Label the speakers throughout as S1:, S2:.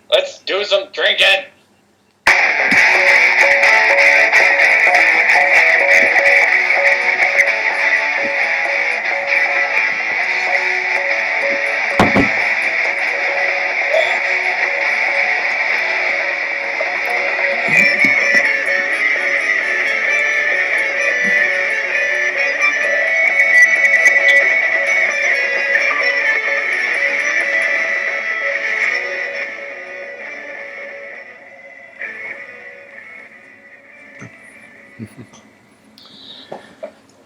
S1: Let's do some drinking.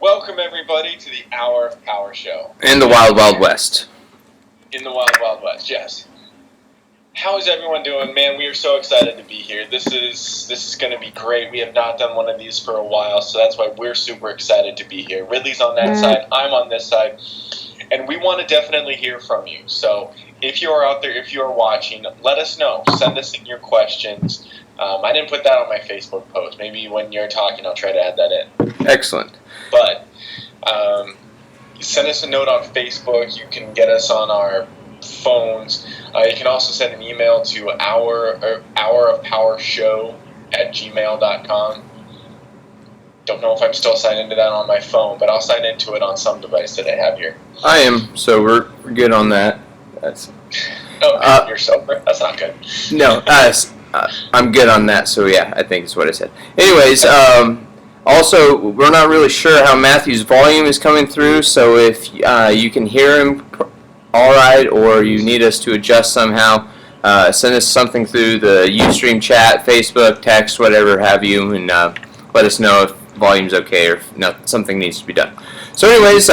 S1: Welcome, everybody, to the Hour of Power show.
S2: In the Wild Wild West.
S1: In the Wild Wild West, yes. How is everyone doing? Man, we are so excited to be here. This is going to be great. We have not done one of these for a while, so that's why we're super excited to be here. Ridley's on that side, I'm on this side, and we want to definitely hear from you. So if you are out there, if you are watching, let us know. Send us in your questions. I didn't put that on my Facebook post. Maybe when you're talking, I'll try to add that in.
S2: Excellent.
S1: But send us a note on Facebook. You can get us on our phones. You can also send an email to hourofpowershow@gmail.com. Don't know if I'm still signed into that on my phone, but I'll sign into it on some device that I have here.
S2: I am, so we're good on that. That's
S1: you're sober? That's not good.
S2: No, I'm good on that, so yeah, I think is what I said. Anyways, also, we're not really sure how Matthew's volume is coming through, so if you can hear him all right, or you need us to adjust somehow, send us something through the Ustream chat, Facebook, text, whatever have you, and let us know if volume's okay or if something needs to be done. So anyways,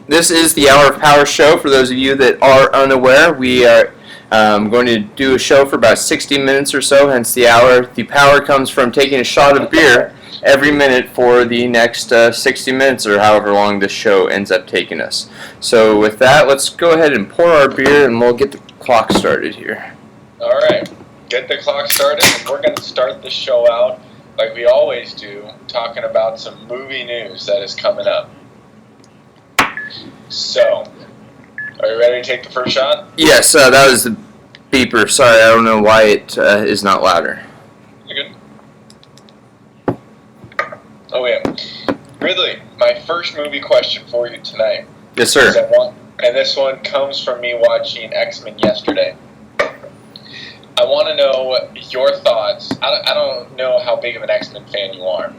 S2: this is the Hour of Power show. For those of you that are unaware, we are going to do a show for about 60 minutes or so, hence the hour. The power comes from taking a shot of beer every minute for the next 60 minutes or however long this show ends up taking us. So with that, let's go ahead and pour our beer and we'll get the clock started here.
S1: All right, get the clock started, and we're going to start the show out like we always do, talking about some movie news that is coming up. So, are you ready to take the first shot?
S2: Yes, that was the beeper. Sorry, I don't know why it is not louder.
S1: You're good. Oh yeah, Ridley, my first movie question for you tonight.
S2: Yes, sir.
S1: And this one comes from me watching X-Men yesterday. I want to know your thoughts. I don't know how big of an X-Men fan you are,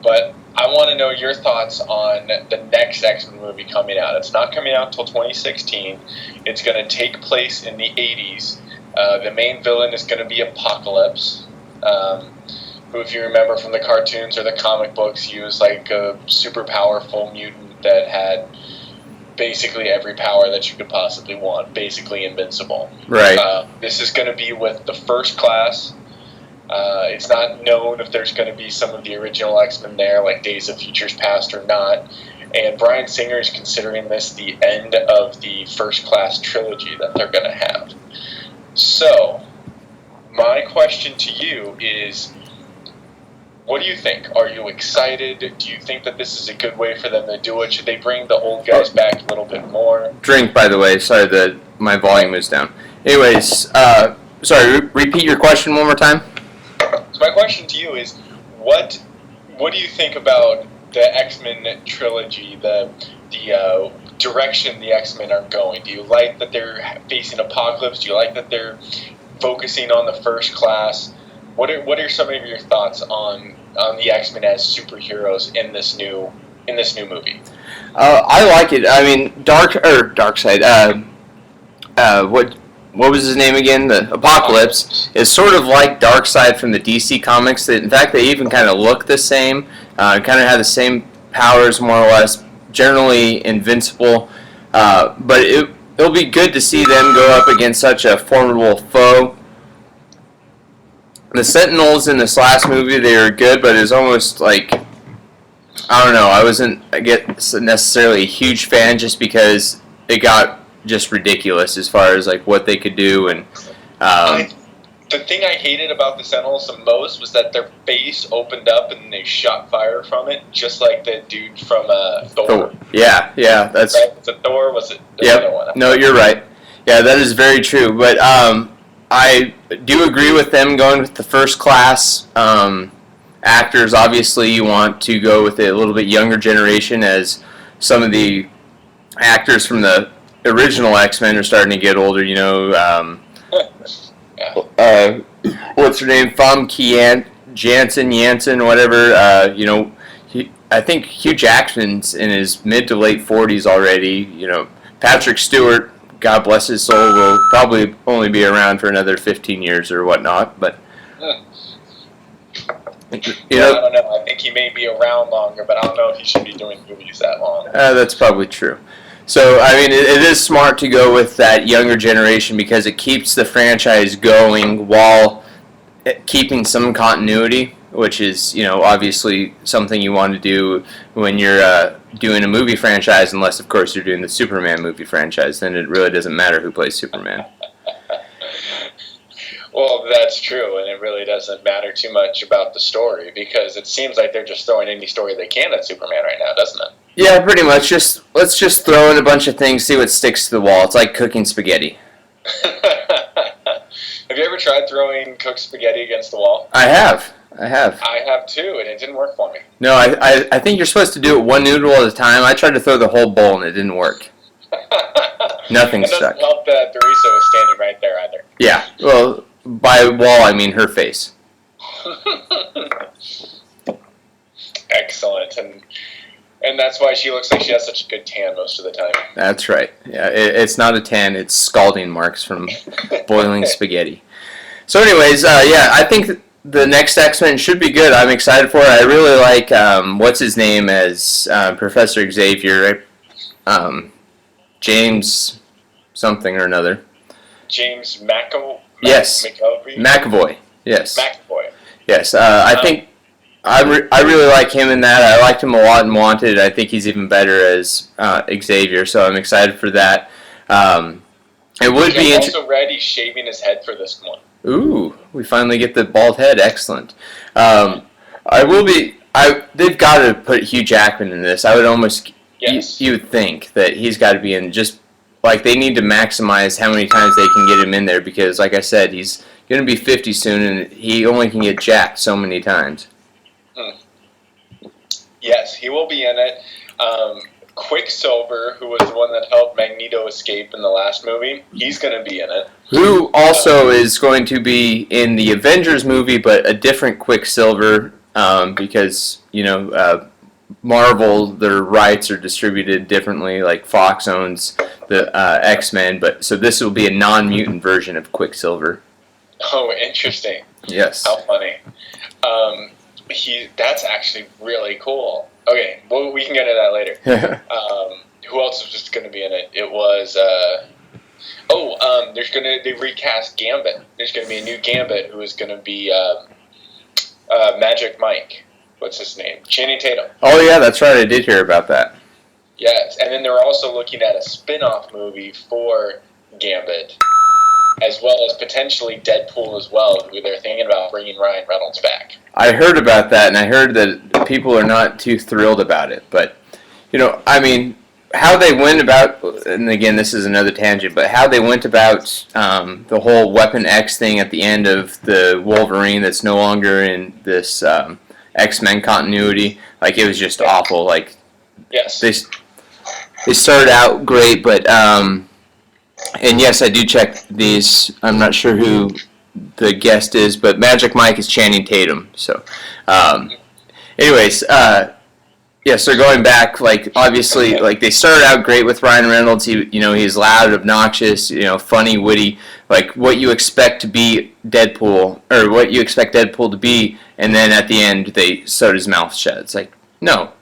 S1: but I want to know your thoughts on the next X-Men movie coming out. It's not coming out until 2016. It's going to take place in the 80s. The main villain is going to be Apocalypse, who, if you remember from the cartoons or the comic books, he was like a super powerful mutant that had basically every power that you could possibly want, basically invincible.
S2: Right.
S1: This is going to be with the First Class. It's not known if there's going to be some of the original X-Men there, like Days of Futures Past or not. And Bryan Singer is considering this the end of the First Class trilogy that they're going to have. So, my question to you is, what do you think? Are you excited? Do you think that this is a good way for them to do it? Should they bring the old guys back a little bit more?
S2: Drink, by the way. Sorry that my volume is down. Anyways, sorry, repeat your question one more time.
S1: So my question to you is, what do you think about the X-Men trilogy, the direction the X-Men are going? Do you like that they're facing Apocalypse? Do you like that they're focusing on the First Class? What are some of your thoughts on the X-Men as superheroes in this new movie?
S2: I like it. I mean, Darkseid. What was his name again? The Apocalypse is sort of like Darkseid from the DC comics. In fact, they even kind of look the same. Kind of have the same powers, more or less. Generally invincible. But it'll be good to see them go up against such a formidable foe. The Sentinels in this last movie, they were good, but it was almost like, I don't know, I wasn't necessarily a huge fan just because it got just ridiculous as far as like what they could do. And
S1: the thing I hated about the Sentinels the most was that their face opened up and they shot fire from it, just like the dude from Thor.
S2: Yeah, that's right.
S1: Was it Thor? Was it the
S2: other
S1: one?
S2: No, you're right. Yeah, that is very true. But I do agree with them going with the first class actors. Obviously, you want to go with a little bit younger generation, as some of the actors from the original X-Men are starting to get older. What's her name? Famke Janssen, whatever. I think Hugh Jackman's in his mid to late 40s already. Patrick Stewart, God bless his soul, will probably only be around for another 15 years or whatnot. But
S1: I don't know. I think he may be around longer, but I don't know if he should be doing movies that long.
S2: That's probably true. So, I mean, it is smart to go with that younger generation because it keeps the franchise going while keeping some continuity, which is, obviously something you want to do when you're doing a movie franchise, unless, of course, you're doing the Superman movie franchise. Then it really doesn't matter who plays Superman.
S1: Well, that's true, and it really doesn't matter too much about the story because it seems like they're just throwing any story they can at Superman right now, doesn't it?
S2: Yeah, pretty much. Let's just throw in a bunch of things, see what sticks to the wall. It's like cooking spaghetti.
S1: Have you ever tried throwing cooked spaghetti against the wall?
S2: I have.
S1: I have too, and it didn't work for me.
S2: No, I think you're supposed to do it one noodle at a time. I tried to throw the whole bowl, and it didn't work. Nothing stuck.
S1: It doesn't help that Theresa was standing right there either.
S2: Yeah, well, by wall, I mean her face.
S1: Excellent, and that's why she looks like she has such a good tan most of the time.
S2: That's right. Yeah, it's not a tan, it's scalding marks from boiling spaghetti. So anyways, I think the next X-Men should be good. I'm excited for it. I really like, what's his name as Professor Xavier, James something or another.
S1: James McAvoy?
S2: Yes. McAvoy. Yes.
S1: McAvoy.
S2: Yes. I think I really like him in that. I liked him a lot in Wanted. I think he's even better as Xavier, so I'm excited for that. It would be
S1: interesting. Also read he's shaving his head for this one.
S2: Ooh, we finally get the bald head. Excellent. They've got to put Hugh Jackman in this. I would almost,
S1: yes.
S2: You would think that he's got to be in. Just like they need to maximize how many times they can get him in there because, like I said, he's going to be 50 soon, and he only can get jacked so many times.
S1: Yes, he will be in it. Quicksilver, who was the one that helped Magneto escape in the last movie, he's going to be in it.
S2: Who also is going to be in the Avengers movie, but a different Quicksilver, because, Marvel, their rights are distributed differently, like Fox owns the X-Men, so this will be a non-mutant version of Quicksilver.
S1: Oh, interesting.
S2: Yes.
S1: How funny. That's actually really cool. Okay, well, we can get into that later. Who else was just going to be in it? It was, they recast Gambit. There's going to be a new Gambit who is going to be Magic Mike. What's his name? Channing Tatum.
S2: Oh, yeah, that's right. I did hear about that.
S1: Yes, and then they're also looking at a spin-off movie for Gambit, as well as potentially Deadpool as well, who they're thinking about bringing Ryan Reynolds back.
S2: I heard about that, and I heard that people are not too thrilled about it. But, how they went about, and again, this is another tangent, but how they went about the whole Weapon X thing at the end of the Wolverine that's no longer in this X-Men continuity, it was just awful.
S1: Yes.
S2: They started out great, but, and yes, I do check these. I'm not sure who the guest is, but Magic Mike is Channing Tatum. So, anyways, so going back, obviously, they started out great with Ryan Reynolds. He's loud, obnoxious, funny, witty, what you expect to be Deadpool, or what you expect Deadpool to be, and then at the end, they sewed his mouth shut. It's no.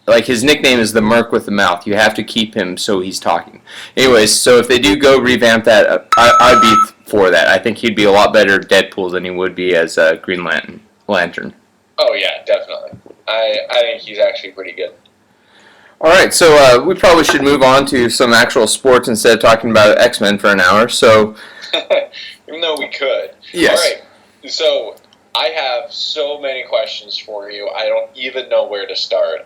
S2: His nickname is the Merc with the Mouth. You have to keep him so he's talking. Anyways, so if they do go revamp that, I'd be for that. I think he'd be a lot better Deadpool than he would be as Green Lantern.
S1: Oh, yeah, definitely. I think he's actually pretty good.
S2: All right, so we probably should move on to some actual sports instead of talking about X-Men for an hour. So,
S1: even though we could.
S2: Yes.
S1: All right, so I have so many questions for you. I don't even know where to start.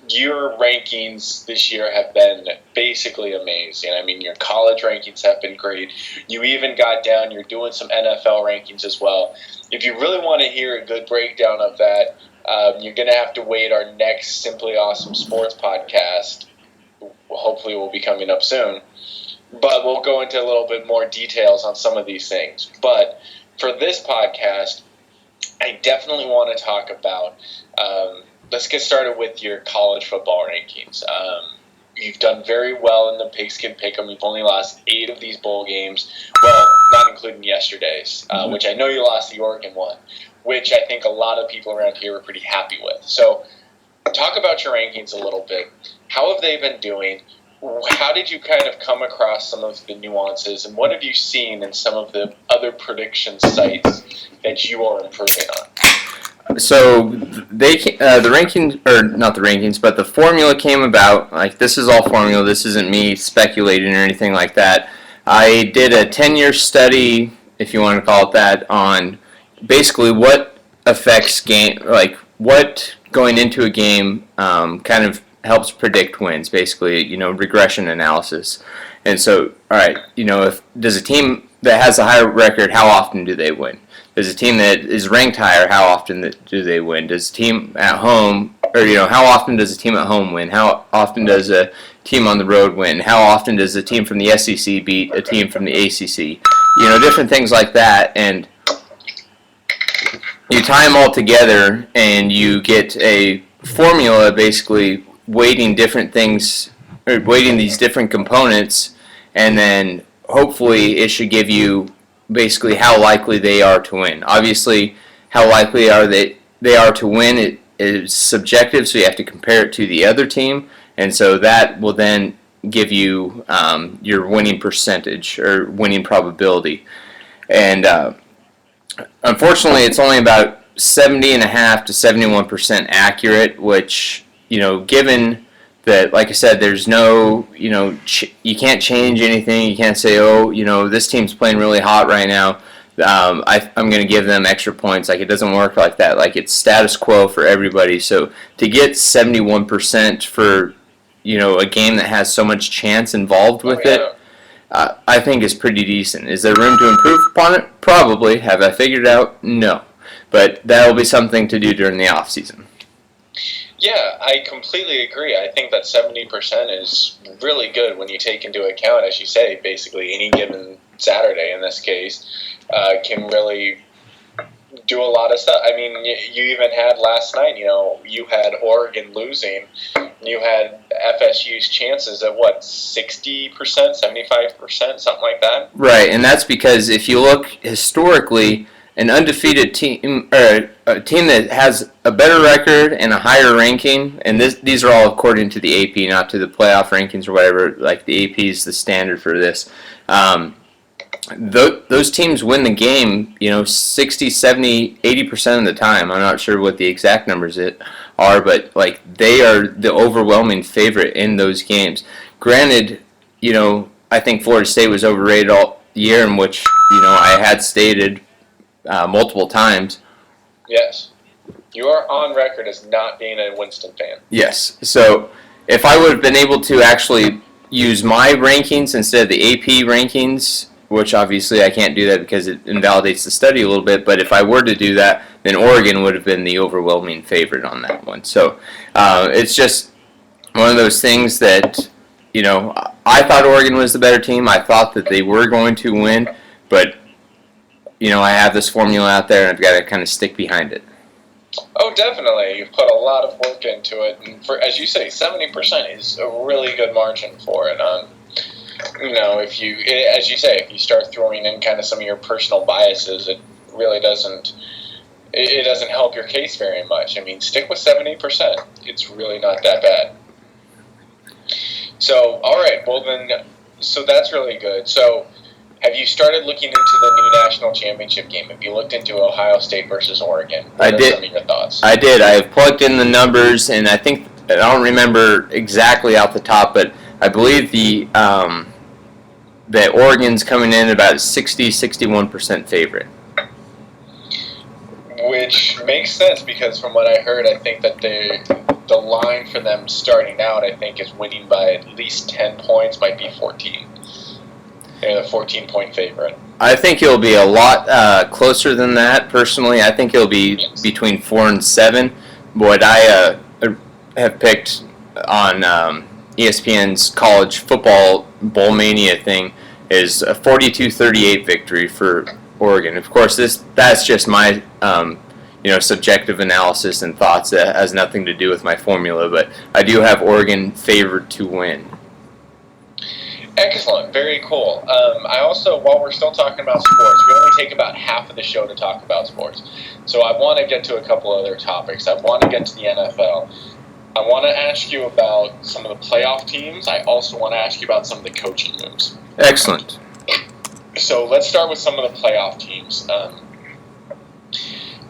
S1: Your rankings this year have been basically amazing. I mean, your college rankings have been great. You even got down, you're doing some NFL rankings as well. If you really want to hear a good breakdown of that, you're going to have to wait our next Simply Awesome Sports podcast. Hopefully will be coming up soon. But we'll go into a little bit more details on some of these things. But for this podcast, I definitely want to talk about, let's get started with your college football rankings. You've done very well in the Pigskin Pick'em. You've only lost 8 of these bowl games. Well, not including yesterday's, which I know you lost the Oregon one, which I think a lot of people around here were pretty happy with. So talk about your rankings a little bit. How have they been doing? How did you kind of come across some of the nuances, and what have you seen in some of the other prediction sites that you are improving on?
S2: So the rankings, or not the rankings, but the formula came about. Like, this is all formula. This isn't me speculating or anything like that. I did a 10-year study, if you want to call it that, on basically what affects game, like what going into a game kind of helps predict wins, basically, regression analysis. And so, all right, does a team that has a higher record, how often do they win? Does a team that is ranked higher, how often do they win? Does a team at home, or, how often does a team at home win? How often does a team on the road win? How often does a team from the SEC beat a team from the ACC? Different things like that, and you tie them all together, and you get a formula, basically weighting different things, or weighting these different components, and then hopefully it should give you basically how likely they are to win. Obviously, how likely are they are to win, it is subjective, so you have to compare it to the other team, and so that will then give you your winning percentage or winning probability. And unfortunately, it's only about 70.5% to 71% accurate, which, given that, like I said, there's no, you can't change anything. You can't say, this team's playing really hot right now. I'm going to give them extra points. Like, it doesn't work like that. Like, it's status quo for everybody. So to get 71% for, a game that has so much chance involved with it, I think is pretty decent. Is there room to improve upon it? Probably. Have I figured it out? No. But that'll be something to do during the off season.
S1: Yeah, I completely agree. I think that 70% is really good when you take into account, as you say, basically any given Saturday in this case can really do a lot of stuff. I mean, you even had last night, you had Oregon losing. You had FSU's chances at, 60%, 75%, something like that?
S2: Right, and that's because if you look historically, an undefeated team, or a team that has a better record and a higher ranking, and these are all according to the AP, not to the playoff rankings or whatever, like the AP is the standard for this. Those teams win the game, 60, 70, 80% of the time. I'm not sure what the exact numbers are, but like they are the overwhelming favorite in those games. Granted, I think Florida State was overrated all year, in which, I had stated multiple times.
S1: Yes. You are on record as not being a Winston fan.
S2: Yes. So if I would have been able to actually use my rankings instead of the AP rankings, which obviously I can't do that because it invalidates the study a little bit, but if I were to do that, then Oregon would have been the overwhelming favorite on that one. So it's just one of those things that, I thought Oregon was the better team. I thought that they were going to win, but I have this formula out there, and I've got to kind of stick behind it.
S1: Oh, definitely. You've put a lot of work into it. And for, as you say, 70% is a really good margin for it. If you, as you say, if you start throwing in kind of some of your personal biases, it really doesn't help your case very much. I mean, stick with 70%. It's really not that bad. So, all right. Well, then, so that's really good. So, have you started looking into the new national championship game? Have you looked into Ohio State versus Oregon?
S2: I did.
S1: Some of your thoughts?
S2: I did. I have plugged in the numbers, and I think, I don't remember exactly off the top, but I believe that Oregon's coming in about 60-61% favorite.
S1: Which makes sense because from what I heard, I think that the line for them starting out, I think, is winning by at least 10 points, might be 14. They're the 14-point favorite.
S2: I think it'll be a lot closer than that, personally. I think it'll be between 4 and 7. What I have picked on ESPN's college football bowl mania thing is a 42-38 victory for Oregon. Of course, that's just my subjective analysis and thoughts. That has nothing to do with my formula, but I do have Oregon favored to win.
S1: Excellent. Very cool. I also, while we're still talking about sports, we only take about half of the show to talk about sports. So I want to get to a couple other topics. I want to get to the NFL. I want to ask you about some of the playoff teams. I also want to ask you about some of the coaching moves.
S2: Excellent.
S1: So let's start with some of the playoff teams.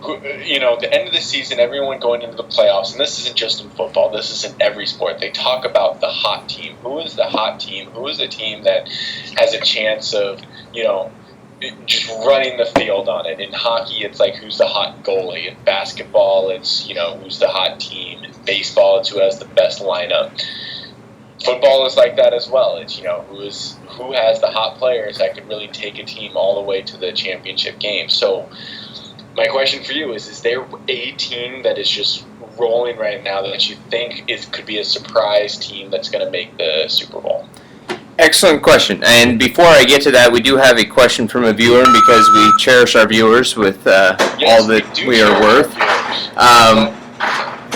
S1: The end of the season, everyone going into the playoffs, and this isn't just in football, this is in every sport. They talk about the hot team. Who is the hot team? Who is the team that has a chance of, just running the field on it? In hockey, it's like who's the hot goalie. In basketball, it's, who's the hot team. In baseball, it's who has the best lineup. Football is like that as well. It's, who has the hot players that could really take a team all the way to the championship game. So my question for you is there a team that is just rolling right now that you think could be a surprise team that's going to make the Super Bowl?
S2: Excellent question. And before I get to that, we do have a question from a viewer because we cherish our viewers with all that we are worth.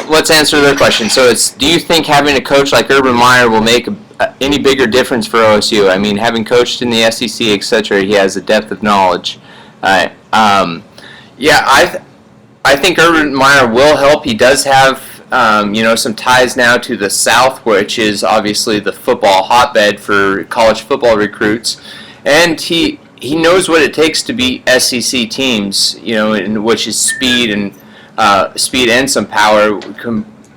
S2: Let's answer their question. So it's, do you think having a coach like Urban Meyer will make any bigger difference for OSU? I mean, having coached in the SEC, etc., he has a depth of knowledge. I think Urban Meyer will help. He does have, some ties now to the South, which is obviously the football hotbed for college football recruits, and he knows what it takes to beat SEC teams, which is speed and some power,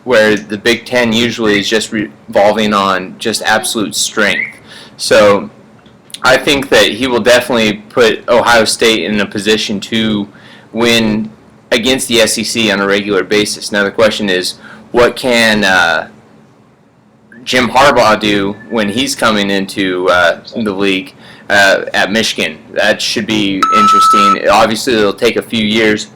S2: where the Big Ten usually is just revolving on just absolute strength. So I think that he will definitely put Ohio State in a position to win against the SEC on a regular basis. Now the question is, what can Jim Harbaugh do when he's coming into the league at Michigan? That should be interesting. Obviously, it'll take a few years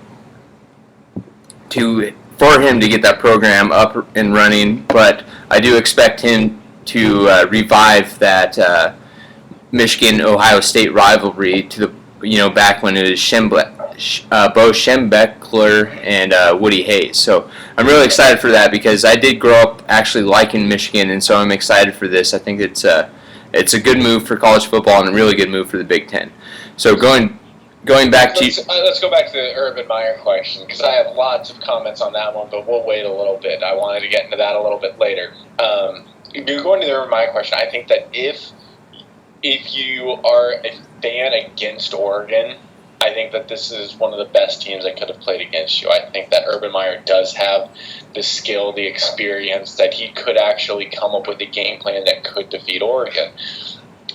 S2: for him to get that program up and running, but I do expect him to revive that Michigan-Ohio State rivalry to the back when it was Bo Schembechler and Woody Hayes. So I'm really excited for that because I did grow up actually liking Michigan, and so I'm excited for this. I think it's a good move for college football and a really good move for the Big Ten. So going back to
S1: let's go back to the Urban Meyer question because I have lots of comments on that one, but we'll wait a little bit. I wanted to get into that a little bit later. Going to the Urban Meyer question, I think that if you are a fan against Oregon, I think that this is one of the best teams that could have played against you. I think that Urban Meyer does have the skill, the experience, that he could actually come up with a game plan that could defeat Oregon.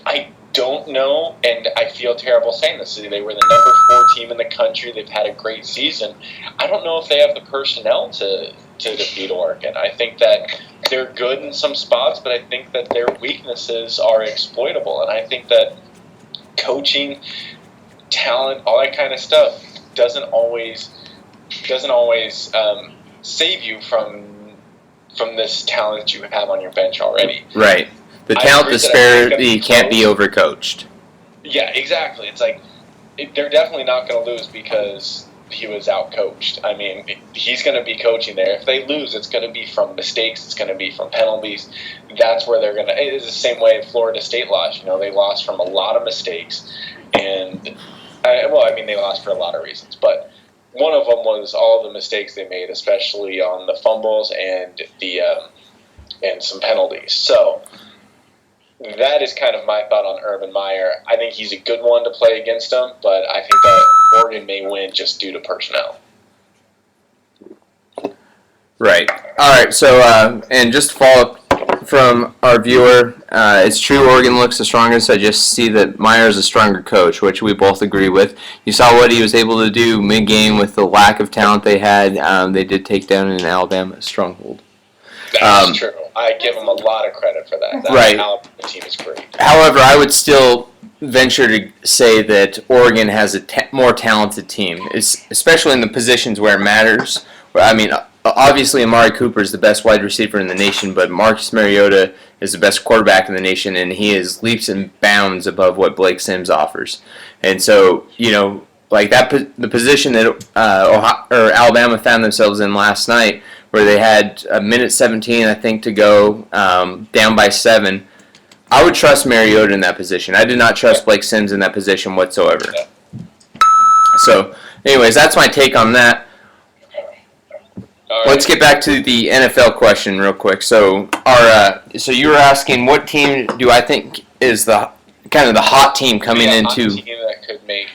S1: I don't know, and I feel terrible saying this. They were the number 4 team in the country. They've had a great season. I don't know if they have the personnel to defeat Oregon. I think that they're good in some spots, but I think that their weaknesses are exploitable. And I think that coaching, talent, all that kind of stuff doesn't always save you from this talent that you have on your bench already.
S2: Right. The talent disparity can't be overcoached.
S1: Yeah, exactly. It's like they're definitely not going to lose because he was outcoached. I mean, he's going to be coaching there. If they lose, it's going to be from mistakes. It's going to be from penalties. That's where they're going to. It's the same way Florida State lost. They lost from a lot of mistakes, and they lost for a lot of reasons. But one of them was all the mistakes they made, especially on the fumbles and and some penalties. So that is kind of my thought on Urban Meyer. I think he's a good one to play against him, but I think that Oregon may win just due to personnel.
S2: Right. All right. So, and just to follow up from our viewer. It's true Oregon looks the strongest. I just see that Meyer's a stronger coach, which we both agree with. You saw what he was able to do mid-game with the lack of talent they had. They did take down an Alabama stronghold.
S1: That's true. I give him a lot of credit for that. That
S2: right.
S1: Alabama team is great.
S2: However, I would still venture to say that Oregon has a more talented team, especially in the positions where it matters. I mean, obviously Amari Cooper is the best wide receiver in the nation, but Marcus Mariota is the best quarterback in the nation, and he is leaps and bounds above what Blake Sims offers. And so, like the position that Alabama found themselves in last night, where they had a minute 17, I think, to go, down by 7. I would trust Mariota in that position. I did not trust Blake Sims in that position whatsoever. So, anyways, that's my take on that. Let's get back to the NFL question real quick. So, so you were asking what team do I think is the kind of the hot team coming into?
S1: Hot team that could make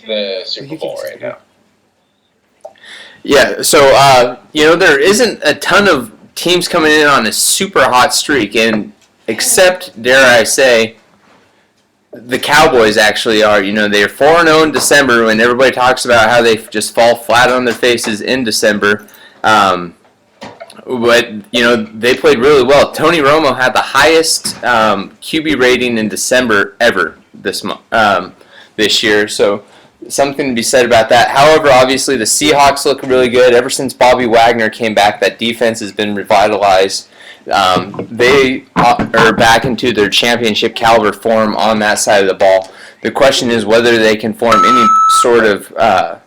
S1: the Super Bowl right now.
S2: Yeah. So there isn't a ton of teams coming in on a super hot streak, and except, dare I say, the Cowboys actually are. They're 4-0 in December when everybody talks about how they just fall flat on their faces in December. But, they played really well. Tony Romo had the highest QB rating in December ever this year. So something to be said about that. However, obviously the Seahawks look really good. Ever since Bobby Wagner came back, that defense has been revitalized. They are back into their championship caliber form on that side of the ball. The question is whether they can form any sort of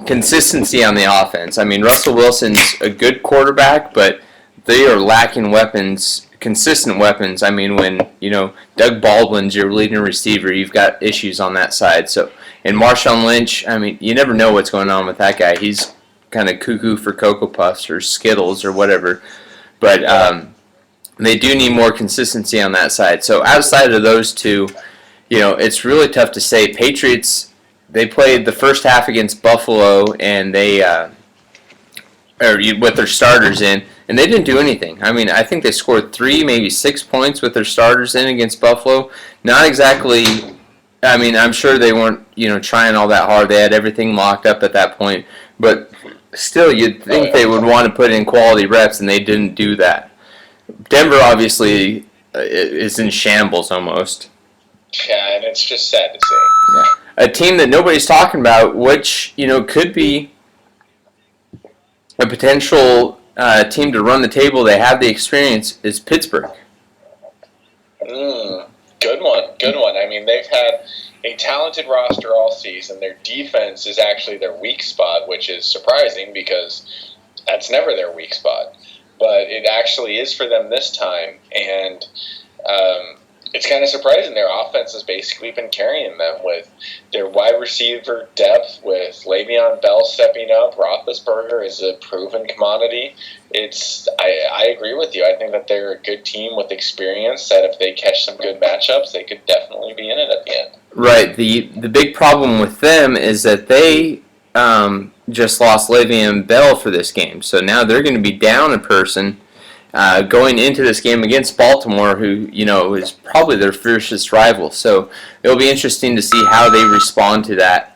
S2: consistency on the offense. I mean, Russell Wilson's a good quarterback, but they are lacking weapons, consistent weapons. I mean, when, Doug Baldwin's your leading receiver, you've got issues on that side. So, and Marshawn Lynch, I mean, you never know what's going on with that guy. He's kind of cuckoo for Cocoa Puffs or Skittles or whatever. But they do need more consistency on that side. So outside of those two, it's really tough to say. Patriots, they played the first half against Buffalo, and they with their starters in, and they didn't do anything. I mean, I think they scored 3, maybe 6 points with their starters in against Buffalo. Not exactly. I mean, I'm sure they weren't, trying all that hard. They had everything locked up at that point, but still, you'd think they would want to put in quality reps, and they didn't do that. Denver obviously is in shambles almost.
S1: Yeah, and it's just sad to see.
S2: Yeah. A team that nobody's talking about, which could be a potential team to run the table. They have the experience. Is Pittsburgh.
S1: Good one. I mean, they've had a talented roster all season. Their defense is actually their weak spot, which is surprising because that's never their weak spot. But it actually is for them this time, and it's kind of surprising. Their offense has basically been carrying them with their wide receiver depth, with Le'Veon Bell stepping up. Roethlisberger is a proven commodity. I agree with you. I think that they're a good team with experience, that if they catch some good matchups, they could definitely be in it at the end.
S2: Right. The big problem with them is that they just lost Le'Veon Bell for this game. So now they're going to be down a person going into this game against Baltimore, who, is probably their fiercest rival. So it'll be interesting to see how they respond to that.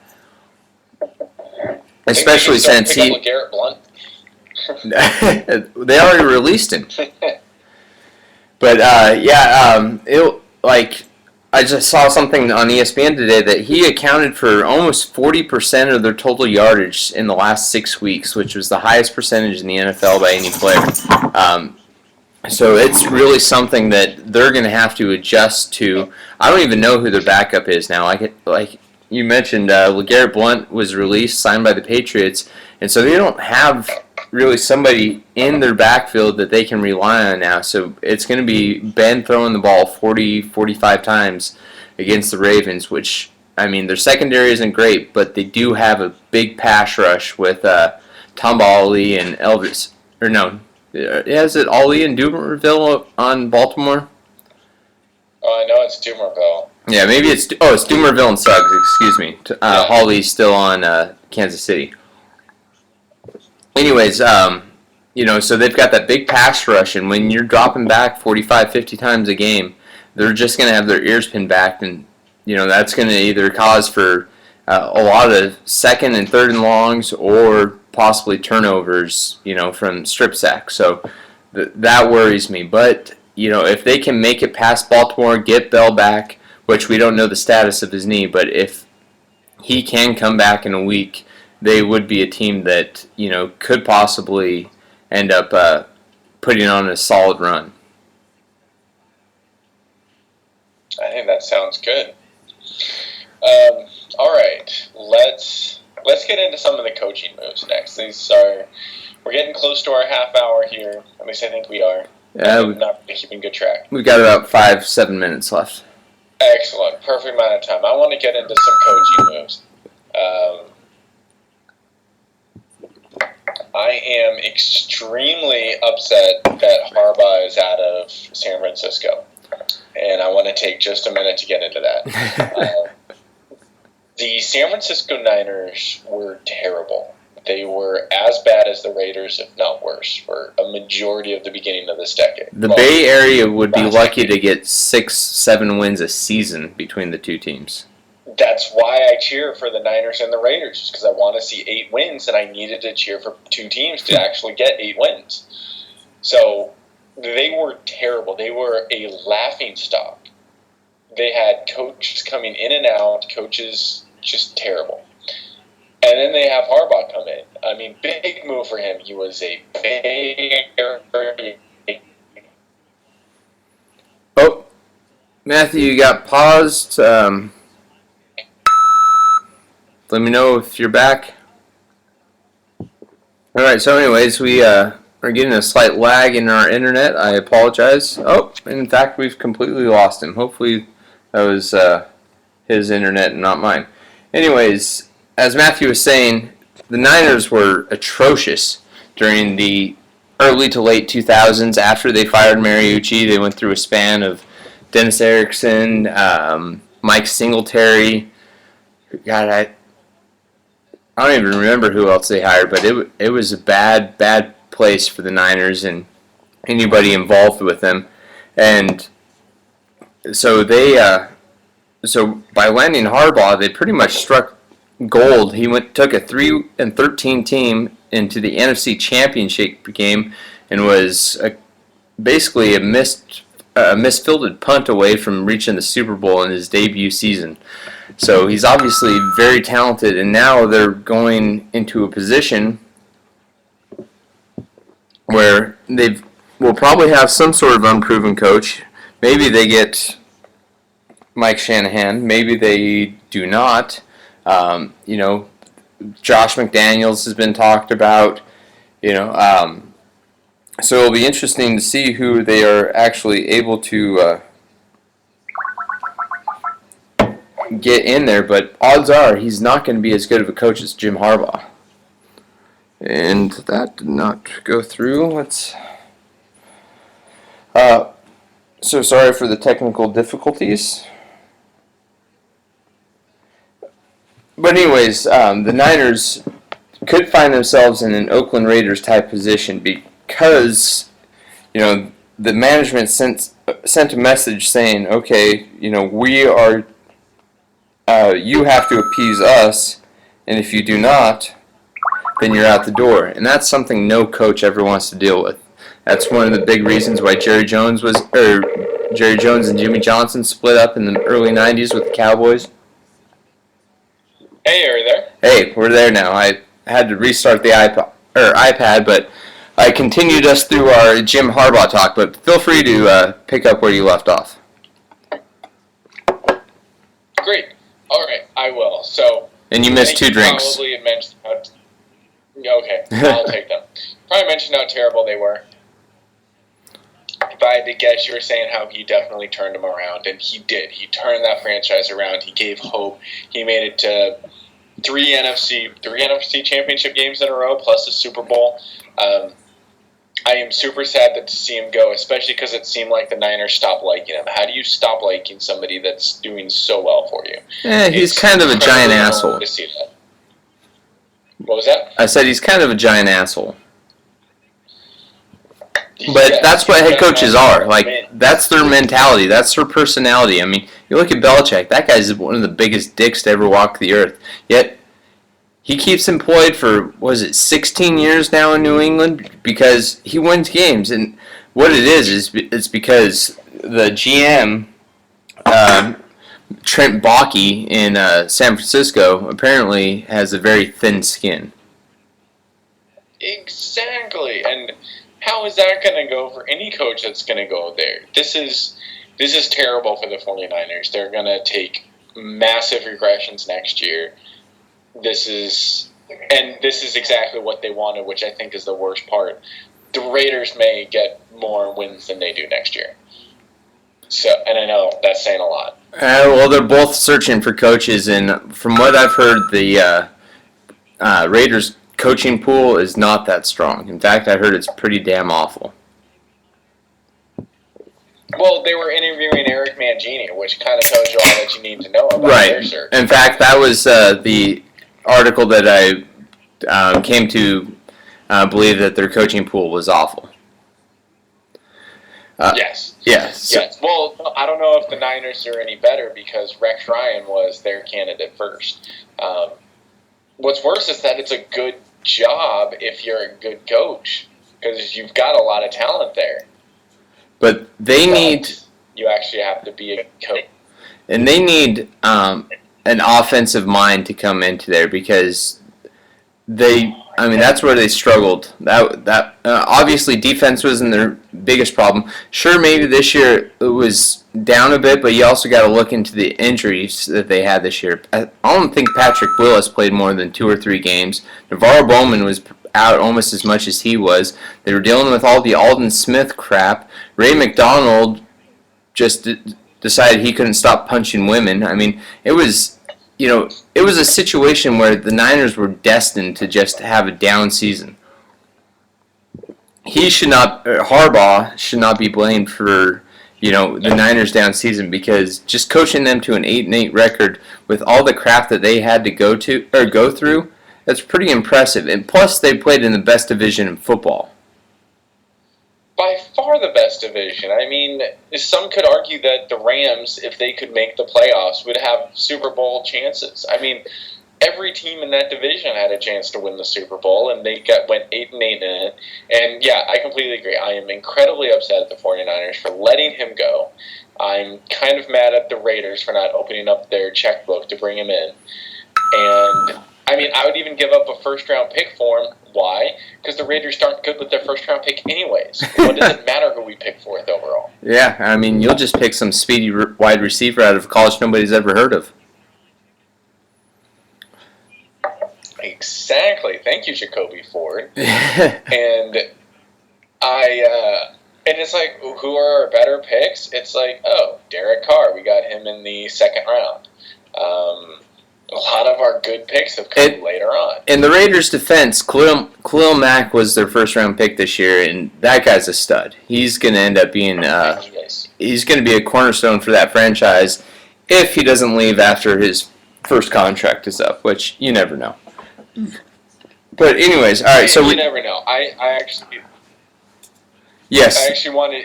S2: Especially since
S1: Garrett Blunt.
S2: They already released him. But, I just saw something on ESPN today that he accounted for almost 40% of their total yardage in the last 6 weeks, which was the highest percentage in the NFL by any player. So it's really something that they're going to have to adjust to. I don't even know who their backup is now. Like you mentioned, LeGarrette Blount was released, signed by the Patriots, and so they don't have really somebody in their backfield that they can rely on now. So it's going to be Ben throwing the ball 40, 45 times against the Ravens, which, I mean, their secondary isn't great, but they do have a big pass rush with Tamba Ali and Elvis. Or no, is it Ali and Dumerville on Baltimore?
S1: Oh, I know it's Dumerville.
S2: Yeah, maybe it's Dumerville and Suggs, excuse me. Hawley's still on Kansas City. Anyways, so they've got that big pass rush, and when you're dropping back 45, 50 times a game, they're just going to have their ears pinned back, and that's going to either cause for a lot of second and third and longs or possibly turnovers, from strip sacks. So that worries me. But, if they can make it past Baltimore, get Bell back, which we don't know the status of his knee, but if he can come back in a week, they would be a team that, could possibly end up putting on a solid run.
S1: I think that sounds good. All right, let's get into some of the coaching moves next. We're getting close to our half hour here. At least I think we are.
S2: Yeah,
S1: I'm not keeping good track.
S2: We've got about 5-7 minutes left.
S1: Excellent, perfect amount of time. I want to get into some coaching moves. I am extremely upset that Harbaugh is out of San Francisco, and I want to take just a minute to get into that. The San Francisco Niners were terrible. They were as bad as the Raiders, if not worse, for a majority of the beginning of this decade.
S2: The Bay Area would be lucky to get 6-7 wins a season between the two teams.
S1: That's why I cheer for the Niners and the Raiders, because I want to see 8 wins, and I needed to cheer for 2 teams to actually get 8 wins. So they were terrible. They were a laughingstock. They had coaches coming in and out, coaches just terrible. And then they have Harbaugh come in. I mean, big move for him. He was a big...
S2: Oh, Matthew, you got paused. Let me know if you're back. Alright, so anyways, we are getting a slight lag in our internet. I apologize. Oh, in fact, we've completely lost him. Hopefully that was his internet and not mine. Anyways, as Matthew was saying, the Niners were atrocious during the early to late 2000s. After they fired Mariucci, they went through a span of Dennis Erickson, Mike Singletary. God, I don't even remember who else they hired, but it was a bad place for the Niners and anybody involved with them. And so so by landing Harbaugh, they pretty much struck gold. He took a 3-13 team into the NFC Championship game and was basically a misfielded punt away from reaching the Super Bowl in his debut season. So he's obviously very talented, and now they're going into a position where they will probably have some sort of unproven coach. Maybe they get Mike Shanahan. Maybe they do not. Josh McDaniels has been talked about. So it'll be interesting to see who they are actually able to get in there, but odds are he's not going to be as good of a coach as Jim Harbaugh. And that did not go through. So sorry for the technical difficulties. But anyways, the Niners could find themselves in an Oakland Raiders type position because, the management sent a message saying, okay, we are, you have to appease us, and if you do not, then you're out the door. And that's something no coach ever wants to deal with. That's one of the big reasons why Jerry Jones and Jimmy Johnson split up in the early 90s with the Cowboys.
S1: Hey, are you there?
S2: Hey, we're there now. I had to restart the iPad, but I continued us through our Jim Harbaugh talk, but feel free to pick up where you left off.
S1: Great. All right, I will. So.
S2: And you missed 2 drinks.
S1: Probably had mentioned okay, I'll take them. Probably mentioned how terrible they were. If I had to guess, you were saying how he definitely turned them around, and he did. He turned that franchise around. He gave hope. He made it to 3 NFC championship games in a row, plus a Super Bowl. I am super sad to see him go, especially because it seemed like the Niners stopped liking him. How do you stop liking somebody that's doing so well for you?
S2: Yeah, he's kind of a giant asshole.
S1: To see that. What was that?
S2: I said he's kind of a giant asshole. But
S1: Yes,
S2: that's what
S1: he's
S2: head
S1: gonna
S2: coaches
S1: have to
S2: are. Like,
S1: win.
S2: that's their mentality. That's their personality. I mean, you look at Belichick. That guy's one of the biggest dicks to ever walk the earth. Yet, he keeps employed for, 16 years now in New England because he wins games. And what it is it's because the GM, Trent Baalke in San Francisco, apparently has a very thin skin.
S1: Exactly, and how is that going to go for any coach that's going to go there? This is terrible for the 49ers. They're going to take massive regressions next year. This is exactly what they wanted, which I think is the worst part. The Raiders may get more wins than they do next year. So, and I know that's saying a lot.
S2: Well, they're both searching for coaches, and from what I've heard, the Raiders coaching pool is not that strong. In fact, I heard it's pretty damn awful.
S1: Well, they were interviewing Eric Mangini, which kind of tells you all that you need to know about their search.
S2: In fact, that was the article that I came to believe that their coaching pool was awful.
S1: Yes.
S2: Yes.
S1: Yes. Well, I don't know if the Niners are any better because Rex Ryan was their candidate first. What's worse is that it's a good job if you're a good coach because you've got a lot of talent there.
S2: But
S1: you actually have to be a coach.
S2: And they need an offensive mind to come into there because that's where they struggled. That obviously defense wasn't their biggest problem. Sure, maybe this year it was down a bit, but you also got to look into the injuries that they had this year. I don't think Patrick Willis played more than 2 or 3 games. Navarro Bowman was out almost as much as he was. They were dealing with all the Alden Smith crap. Ray McDonald just decided he couldn't stop punching women. I mean, it was a situation where the Niners were destined to just have a down season. Harbaugh should not be blamed for, the Niners' down season because just coaching them to an 8-8 record with all the crap that they had to go through, that's pretty impressive. And plus, they played in the best division in football.
S1: By far the best division. I mean, some could argue that the Rams, if they could make the playoffs, would have Super Bowl chances. I mean, every team in that division had a chance to win the Super Bowl, and they went 8-8 in it. And yeah, I completely agree. I am incredibly upset at the 49ers for letting him go. I'm kind of mad at the Raiders for not opening up their checkbook to bring him in. And I mean, I would even give up a first-round pick for him. Why? Because the Raiders aren't good with their first-round pick anyways. What does it matter who we pick fourth overall?
S2: Yeah, I mean, you'll just pick some speedy wide receiver out of college nobody's ever heard of.
S1: Exactly. Thank you, Jacoby Ford. And it's like, who are our better picks? It's like, Derek Carr. We got him in the second round. A lot of our good picks have come later on.
S2: In the Raiders' defense, Khalil Mack was their first-round pick this year, and that guy's a stud. He's going to end up being he's going to be a cornerstone for that franchise if he doesn't leave after his first contract is up, which you never know. But anyways, all right. So
S1: you never know. I actually wanted,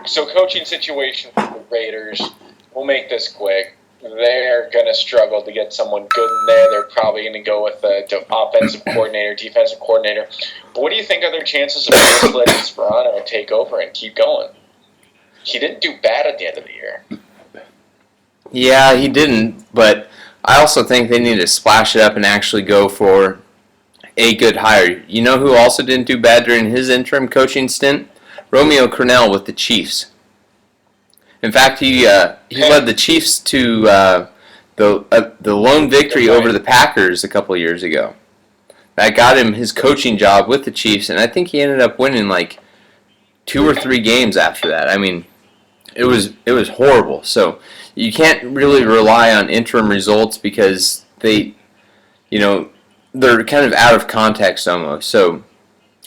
S1: so coaching situation for the Raiders. We'll make this quick. They're going to struggle to get someone good in there. They're probably going to go with the offensive coordinator, defensive coordinator. But what do you think are their chances of just letting Sperano take over and keep going? He didn't do bad at the end of the year.
S2: Yeah, he didn't, but I also think they need to splash it up and actually go for a good hire. You know who also didn't do bad during his interim coaching stint? Romeo Crennel with the Chiefs. In fact, he led the Chiefs to the lone victory over the Packers a couple of years ago. That got him his coaching job with the Chiefs, and I think he ended up winning like 2 or 3 games after that. I mean, it was horrible. So you can't really rely on interim results because they're kind of out of context almost. So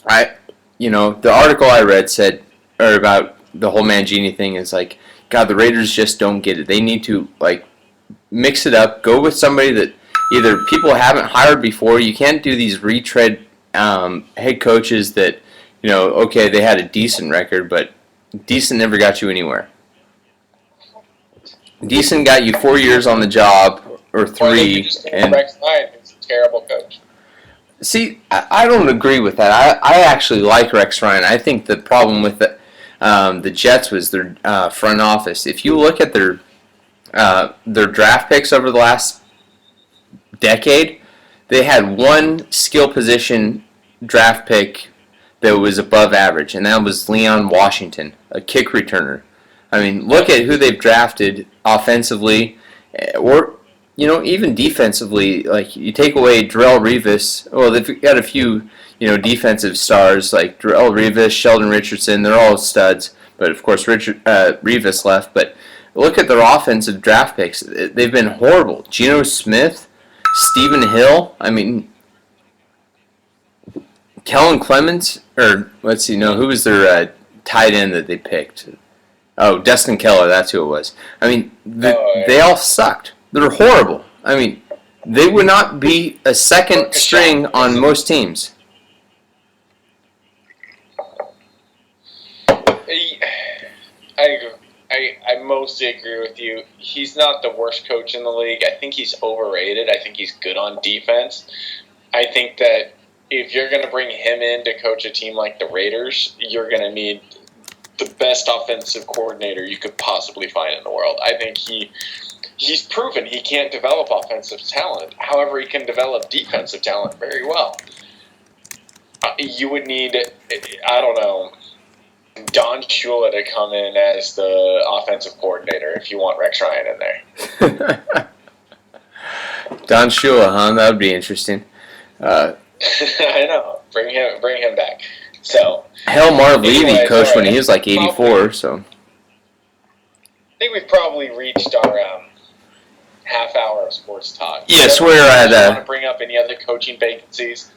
S2: the article I read said about the whole Mangini thing is like, God, the Raiders just don't get it. They need to mix it up. Go with somebody that either people haven't hired before. You can't do these retread head coaches that Okay, they had a decent record, but decent never got you anywhere. Decent got you 4 years on the job, or 3,
S1: and Rex Ryan is a terrible coach.
S2: See, I don't agree with that. I actually like Rex Ryan. I think the problem with the Jets was their front office. If you look at their draft picks over the last decade, they had one skill position draft pick that was above average, and that was Leon Washington, a kick returner. I mean, look at who they've drafted offensively, or even defensively. Like, you take away Darrelle Revis. Well, they've got a few, defensive stars like Darrelle Revis, Sheldon Richardson. They're all studs, but of course Revis left. But look at their offensive draft picks. They've been horrible. Geno Smith, Stephen Hill. I mean, Kellen Clemens, or let's see, no, who was their tight end that they picked? Oh, Destin Keller, that's who it was. I mean, they all sucked. They're horrible. I mean, they would not be a second string on most teams.
S1: I mostly agree with you. He's not the worst coach in the league. I think he's overrated. I think he's good on defense. I think that if you're going to bring him in to coach a team like the Raiders, you're going to need the best offensive coordinator you could possibly find in the world. I think he's proven he can't develop offensive talent. However, he can develop defensive talent very well. You would need, I don't know, Don Shula to come in as the offensive coordinator if you want Rex Ryan in there.
S2: Don Shula, huh? That would be interesting.
S1: I know. Bring him back. So,
S2: hell, Marv Levy coached when he was like 84. So,
S1: I think we've probably reached our half hour of sports talk.
S2: Yes, we're at.
S1: Want to bring up any other coaching vacancies?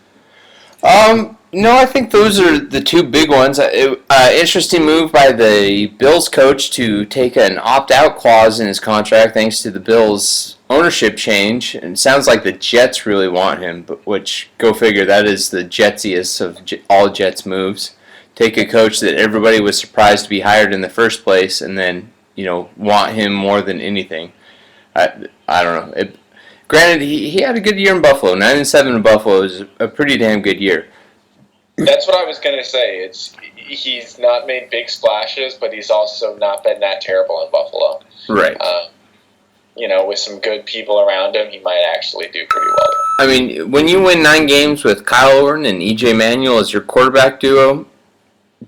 S2: No, I think those are the two big ones. Interesting move by the Bills coach to take an opt-out clause in his contract thanks to the Bills' ownership change. And it sounds like the Jets really want him, which, go figure, that is the Jetsiest of all Jets moves. Take a coach that everybody was surprised to be hired in the first place and then, want him more than anything. I don't know. Granted, he had a good year in Buffalo. 9-7 in Buffalo is a pretty damn good year.
S1: That's what I was going to say. He's not made big splashes, but he's also not been that terrible in Buffalo.
S2: Right.
S1: With some good people around him, he might actually do pretty well.
S2: I mean, when you win 9 games with Kyle Orton and E.J. Manuel as your quarterback duo,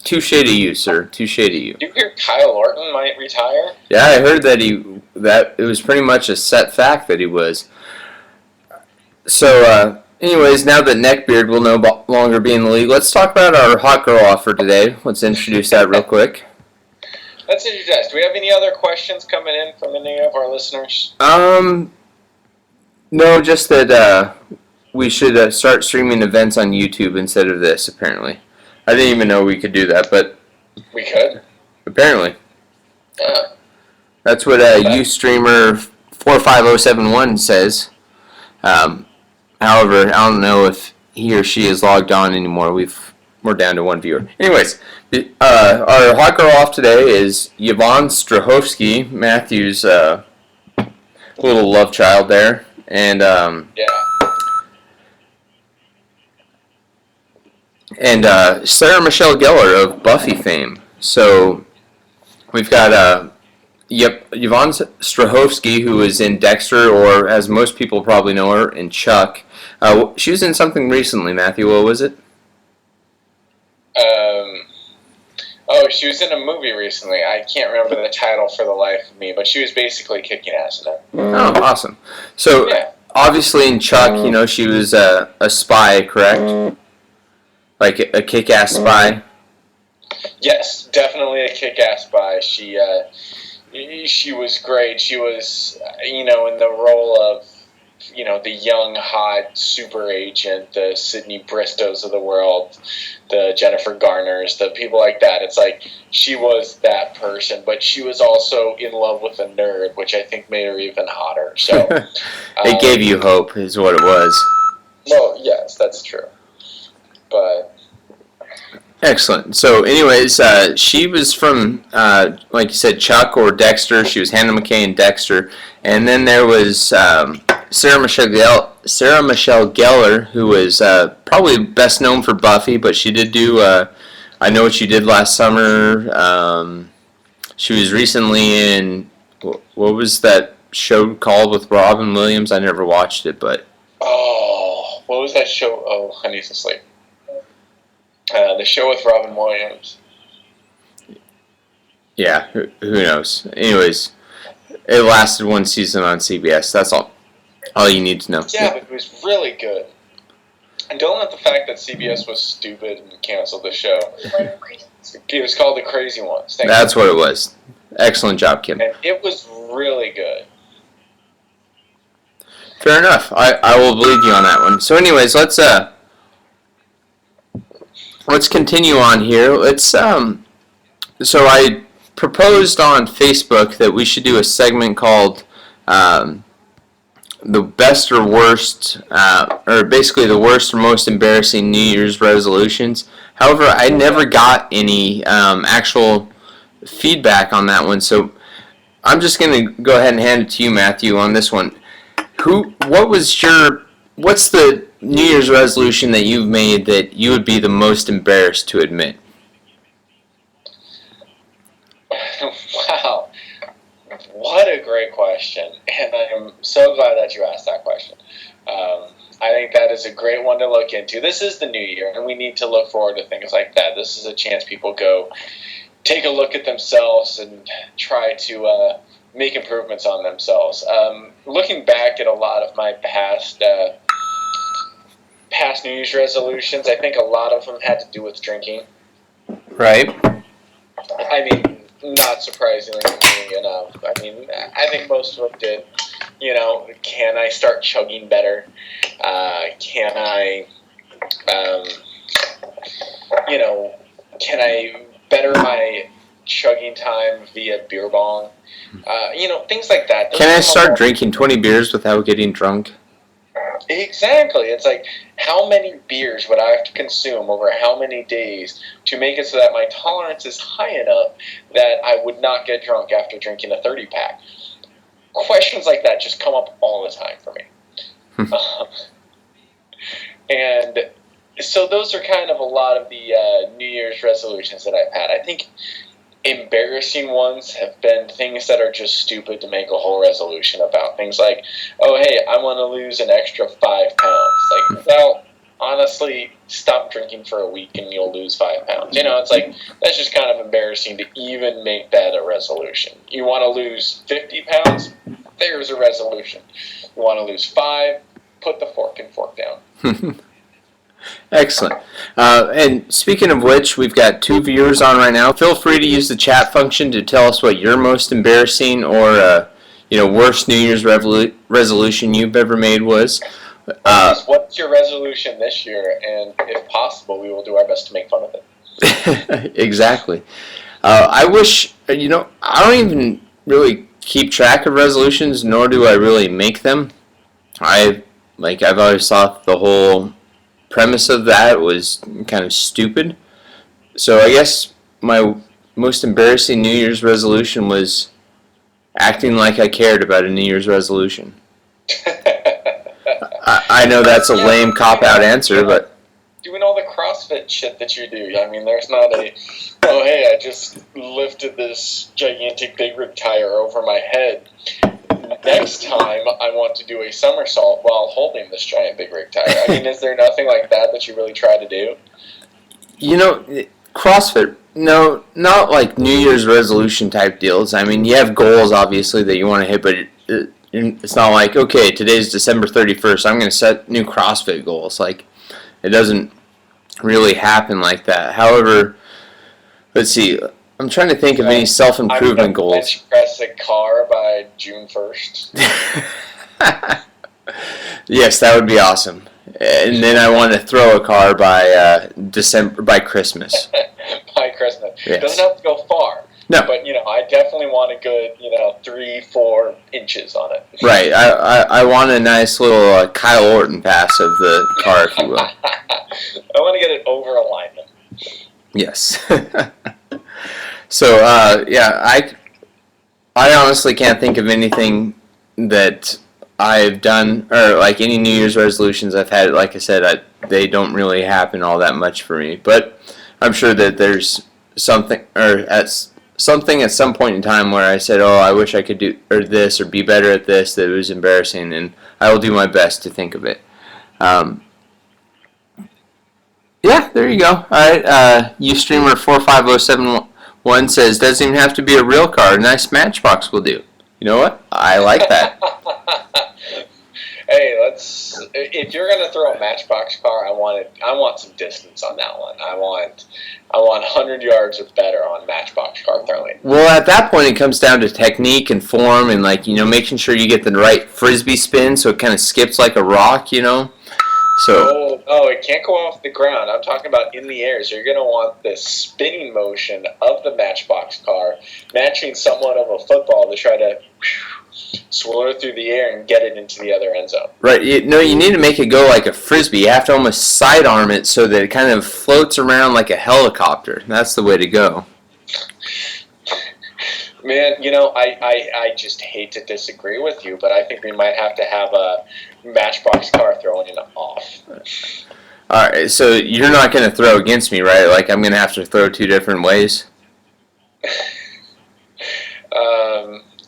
S2: touche to you, sir. Touche to you.
S1: Did you hear Kyle Orton might retire?
S2: Yeah, I heard that it was pretty much a set fact that he was. So, anyways, now that Neckbeard will no longer be in the league, let's talk about our hot girl offer today. Let's introduce that real quick.
S1: Let's introduce. Do we have any other questions coming in from any of our listeners?
S2: No, just that we should start streaming events on YouTube instead of this, apparently. I didn't even know we could do that, but...
S1: We could?
S2: Apparently.
S1: Yeah.
S2: That's what Ustreamer 45071 says. However, I don't know if he or she is logged on anymore. We're down to one viewer. Anyways, our hot girl off today is Yvonne Strahovski, Matthew's little love child there, and Sarah Michelle Gellar of Buffy fame. So we've got Yvonne Strahovski, who is in Dexter, or as most people probably know her, in Chuck. She was in something recently, Matthew. What was it?
S1: She was in a movie recently. I can't remember the title for the life of me, but she was basically kicking ass in it.
S2: Oh, awesome. So, obviously in Chuck, she was a spy, correct? Like a kick-ass spy?
S1: Yes, definitely a kick-ass spy. She was great. She was, in the role of, the young, hot super agent, the Sydney Bristows of the world, the Jennifer Garners, the people like that. It's like she was that person, but she was also in love with a nerd, which I think made her even hotter. So
S2: it gave you hope, is what it was.
S1: Well, yes, that's true. But
S2: Excellent. So, anyways, she was from, like you said, Chuck or Dexter. She was Hannah McKay and Dexter. And then there was Sarah Michelle Gellar, who was probably best known for Buffy, but she did do I Know What You Did Last Summer. She was recently in, what was that show called with Robin Williams? I never watched it, but...
S1: Oh, what was that show? Oh, I need to sleep. The show with Robin Williams.
S2: Yeah, who knows? Anyways, it lasted one season on CBS. That's all you need to know.
S1: Yeah, but it was really good. And don't let the fact that CBS was stupid and canceled the show. It was called The Crazy Ones.
S2: That's what it was. Excellent job, Kim.
S1: And it was really good.
S2: Fair enough. I will believe you on that one. So, anyways, let's continue on here. So I proposed on Facebook that we should do a segment called the best or worst, or basically the worst or most embarrassing New Year's resolutions. However, I never got any actual feedback on that one, so I'm just going to go ahead and hand it to you, Matthew, on this one. What's the New Year's resolution that you've made that you would be the most embarrassed to admit?
S1: Wow. What a great question. And I'm so glad that you asked that question. I think that is a great one to look into. This is the new year, and we need to look forward to things like that. This is a chance people go take a look at themselves and try to make improvements on themselves. Looking back at a lot of my past New Year's resolutions, I think a lot of them had to do with drinking.
S2: Right.
S1: I mean, not surprisingly enough. I mean, I think most of them did. You know, can I start chugging better? Can I, can I better my chugging time via beer bong? Things like that.
S2: Can I start drinking 20 beers without getting drunk?
S1: Exactly. It's like, how many beers would I have to consume over how many days to make it so that my tolerance is high enough that I would not get drunk after drinking a 30-pack? Questions like that just come up all the time for me. And so those are kind of a lot of the New Year's resolutions that I've had. I think embarrassing ones have been things that are just stupid to make a whole resolution about. Things like, oh, hey, I want to lose an extra 5 pounds. Like, well, honestly, stop drinking for a week and you'll lose 5 pounds. It's like, that's just kind of embarrassing to even make that a resolution. You want to lose 50 pounds? There's a resolution. You want to lose 5? Put the fork and fork down.
S2: Excellent. And speaking of which, we've got 2 viewers on right now. Feel free to use the chat function to tell us what your most embarrassing or worst New Year's resolution you've ever made was.
S1: What's your resolution this year? And if possible, we will do our best to make fun of it.
S2: Exactly. I wish, I don't even really keep track of resolutions, nor do I really make them. I've always thought the whole premise of that was kind of stupid. So I guess my most embarrassing New Year's resolution was acting like I cared about a New Year's resolution. I know that's a lame cop-out answer, but...
S1: Doing all the CrossFit shit that you do. I mean, there's not oh, hey, I just lifted this gigantic big rig tire over my head. Next time, I want to do a somersault while holding this giant big rig tire. I mean, is there nothing like that you really try to do?
S2: CrossFit, no, not like New Year's resolution type deals. I mean, you have goals, obviously, that you want to hit, but it's not like, okay, today's December 31st, I'm going to set new CrossFit goals. Like, it doesn't really happen like that. However, let's see, I'm trying to think of any self-improvement goals.
S1: Bench press a car by June 1st.
S2: Yes, that would be awesome. And then I want to throw a car by Christmas.
S1: By Christmas.
S2: Yes.
S1: It doesn't have to go far.
S2: No.
S1: But, I definitely want a good, 3-4 inches on it.
S2: Right. I want a nice little Kyle Orton pass of the car, if you will.
S1: I want to get it over alignment.
S2: Yes. So, I honestly can't think of anything that I've done, or like any New Year's resolutions I've had. Like I said, they don't really happen all that much for me. But I'm sure that there's something, something at some point in time where I said, "Oh, I wish I could do or this or be better at this." That was embarrassing, and I will do my best to think of it. Um, yeah, there you go. All right, Ustreamer 45071 says doesn't even have to be a real car. A nice Matchbox will do. You know what? I like that.
S1: Hey, if you're gonna throw a Matchbox car, I want some distance on that one. I want 100 yards or better on Matchbox car throwing.
S2: Well, at that point, it comes down to technique and form, and making sure you get the right frisbee spin so it kind of skips like a rock. So.
S1: Oh, it can't go off the ground. I'm talking about in the air. So you're going to want the spinning motion of the Matchbox car matching somewhat of a football to try to swirl it through the air and get it into the other end zone.
S2: Right. You need to make it go like a frisbee. You have to almost sidearm it so that it kind of floats around like a helicopter. That's the way to go.
S1: Man, I just hate to disagree with you, but I think we might have to have a Matchbox car throwing it off.
S2: All right, so you're not going to throw against me, right? Like I'm going to have to throw two different ways?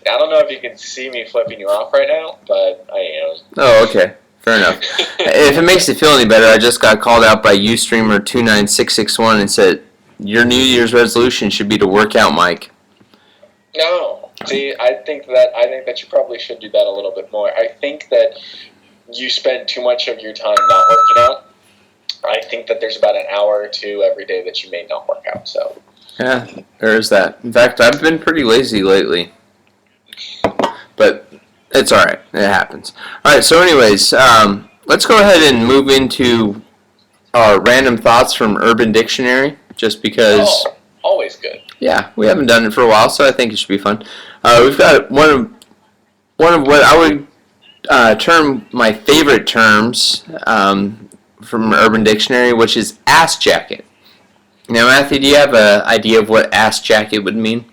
S1: I don't know if you can see me flipping you off right now, but I am.
S2: Oh, okay. Fair enough. If it makes you feel any better, I just got called out by Ustreamer29661 and said, your New Year's resolution should be to work out, Mike.
S1: No. See, I think that you probably should do that a little bit more. I think that you spend too much of your time not working out. I think that there's about an hour or two every day that you may not work out. So.
S2: Yeah, there is that. In fact, I've been pretty lazy lately. But it's all right. It happens. All right, so anyways, let's go ahead and move into our random thoughts from Urban Dictionary, just because...
S1: Oh, always good.
S2: Yeah, we haven't done it for a while, so I think it should be fun. We've got one of what I would term my favorite terms from Urban Dictionary, which is ass jacket. Now, Matthew, do you have an idea of what ass jacket would mean?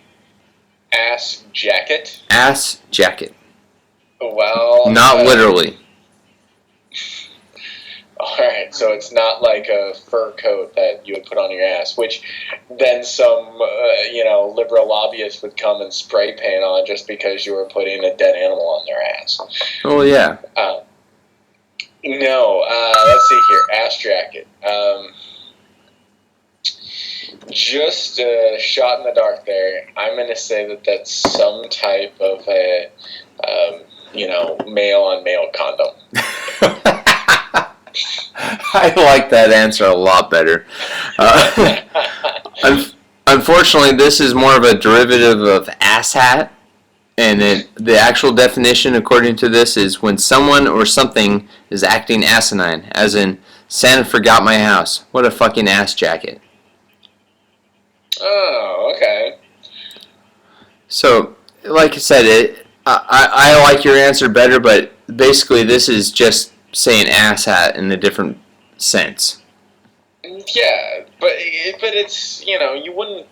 S1: Ass jacket?
S2: Ass jacket.
S1: Well...
S2: Not literally.
S1: Alright, so it's not like a fur coat that you would put on your ass, which then some, liberal lobbyist would come and spray paint on just because you were putting a dead animal on their ass.
S2: Oh, yeah.
S1: No, let's see here. Ass jacket. Just a shot in the dark there. I'm going to say that that's some type of a, male-on-male condom.
S2: I like that answer a lot better. Unfortunately, this is more of a derivative of asshat, and the actual definition, according to this, is when someone or something is acting asinine, as in, Santa forgot my house. What a fucking ass jacket.
S1: Oh, okay.
S2: So, like I said, I like your answer better, but basically this is just saying asshat in a different sense.
S1: Yeah, but it's, you wouldn't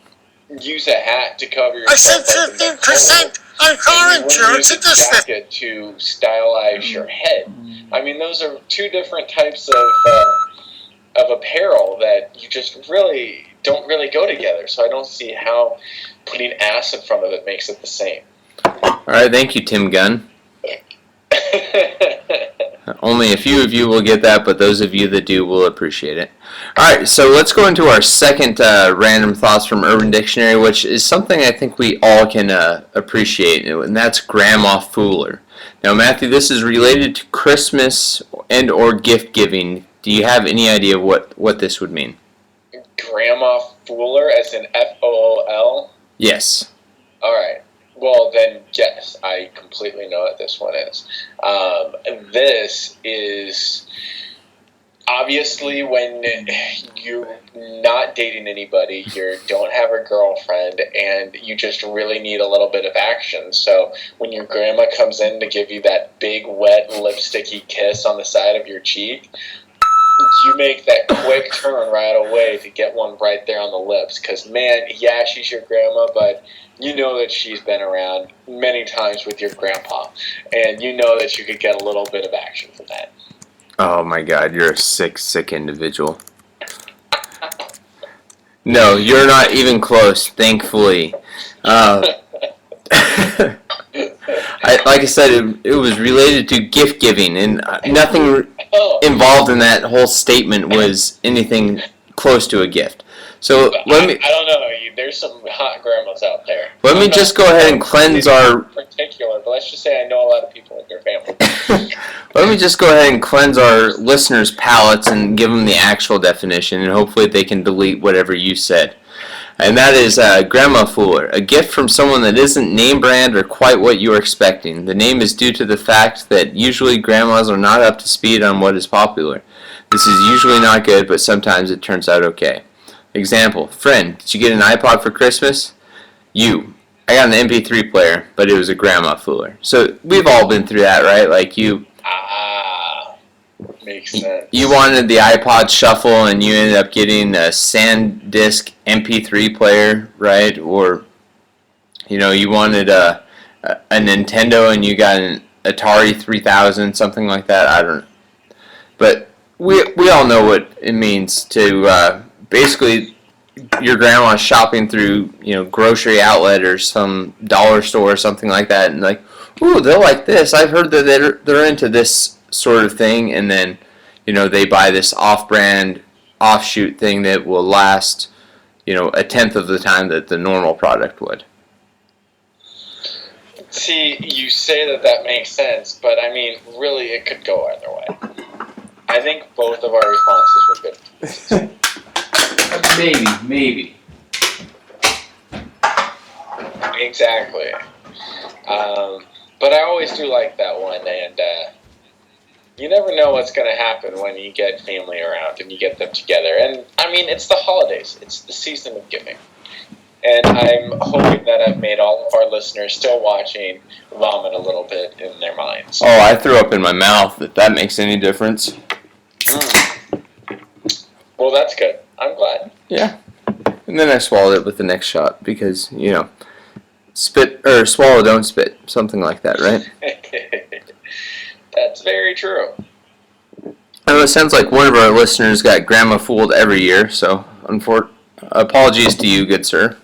S1: use a hat to cover yourself.
S3: I said 15% on car insurance at this
S1: jacket to stylize your head. I mean, those are two different types of apparel that you just really don't really go together. So I don't see how putting ass in front of it makes it the same.
S2: All right, thank you, Tim Gunn. Only a few of you will get that, but those of you that do will appreciate it. All right, so let's go into our second random thoughts from Urban Dictionary, which is something I think we all can appreciate, and that's grandma fooler. Now, Matthew, this is related to Christmas and or gift giving. Do you have any idea what this would mean?
S1: Grandma fooler, as in F-O-O-L?
S2: Yes.
S1: All right. Well, then, yes, I completely know what this one is. This is obviously when you're not dating anybody, you don't have a girlfriend, and you just really need a little bit of action. So when your grandma comes in to give you that big, wet, lipsticky kiss on the side of your cheek, you make that quick turn right away to get one right there on the lips. Because, man, yeah, she's your grandma, but you know that she's been around many times with your grandpa. And you know that you could get a little bit of action from that.
S2: Oh my God, you're a sick, sick individual. No, you're not even close, thankfully. Like I said, it was related to gift giving, and nothing involved in that whole statement was anything close to a gift. So let me.
S1: I don't know. There's some hot grandmas out there.
S2: Let me just go ahead and cleanse our.
S1: Particular, but let's just say I know a lot of people in your family.
S2: Let me just go ahead and cleanse our listeners' palates and give them the actual definition, and hopefully they can delete whatever you said. And that is Grandma Fooler, a gift from someone that isn't name brand or quite what you are expecting. The name is due to the fact that usually grandmas are not up to speed on what is popular. This is usually not good, but sometimes it turns out okay. Example, friend, did you get an iPod for Christmas? You. I got an MP3 player, but it was a Grandma Fooler. So we've all been through that, right? Like you.
S1: Makes sense.
S2: You wanted the iPod Shuffle, and you ended up getting a SanDisk MP3 player, right? Or, you wanted a Nintendo, and you got an Atari 3000, something like that. I don't know. But we all know what it means to basically your grandma shopping through grocery outlet or some dollar store or something like that, and like, ooh, they'll like this. I've heard that they're into this sort of thing, and then they buy this off-brand offshoot thing that will last a tenth of the time that the normal product would.
S1: See, you say that makes sense, but I mean, really, it could go either way. I think both of our responses were good.
S2: Maybe.
S1: Exactly. But I always do like that one, and you never know what's going to happen when you get family around and you get them together. And, I mean, it's the holidays. It's the season of giving. And I'm hoping that I've made all of our listeners still watching vomit a little bit in their minds.
S2: Oh, I threw up in my mouth, if that makes any difference.
S1: Well, that's good. I'm glad.
S2: Yeah. And then I swallowed it with the next shot because, spit, or swallow, don't spit. Something like that, right?
S1: That's very true.
S2: I know it sounds like one of our listeners got grandma fooled every year, so apologies to you, good sir.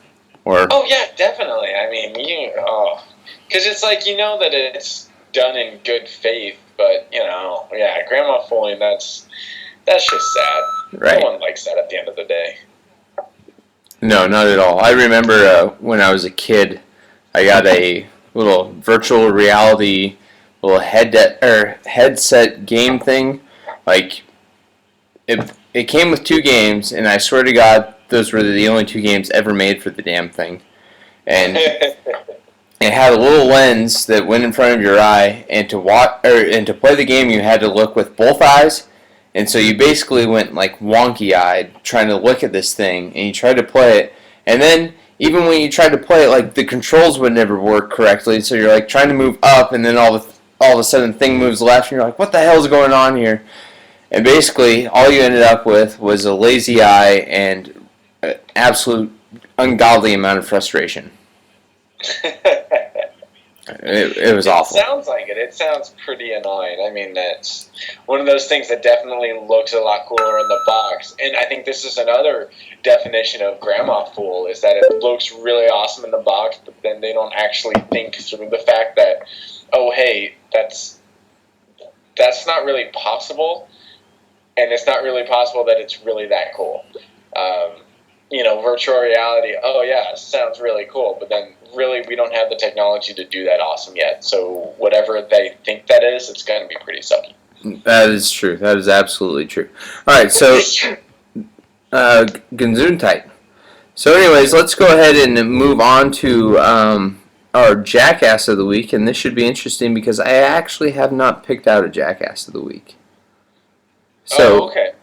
S1: Oh, yeah, definitely. I mean, because it's like, that it's done in good faith, but, grandma fooling, that's just sad.
S2: Right.
S1: No one likes that at the end of the day.
S2: No, not at all. I remember when I was a kid, I got a little virtual reality little headset game thing. Like, it came with 2 games, and I swear to God, those were the only 2 games ever made for the damn thing. And it had a little lens that went in front of your eye, and to play the game, you had to look with both eyes. And so you basically went like wonky-eyed trying to look at this thing, and you tried to play it. And then even when you tried to play it, like the controls would never work correctly. So you're like trying to move up, and then all of a sudden the thing moves left, and you're like, what the hell is going on here? And basically all you ended up with was a lazy eye and an absolute ungodly amount of frustration. It was awful.
S1: It sounds like it. It sounds pretty annoying. I mean, that's one of those things that definitely looks a lot cooler in the box. And I think this is another definition of grandma fool, is that it looks really awesome in the box, but then they don't actually think through the fact that, oh, hey, that's not really possible, and it's not really possible that it's really that cool. Virtual reality, oh yeah, sounds really cool, but then really we don't have the technology to do that awesome yet. So whatever they think that is, it's going to be pretty sucky.
S2: That is true. That is absolutely true. All right, so Gesundheit. So anyways, let's go ahead and move on to our Jackass of the Week, and this should be interesting because I actually have not picked out a Jackass of the Week. So,
S1: okay.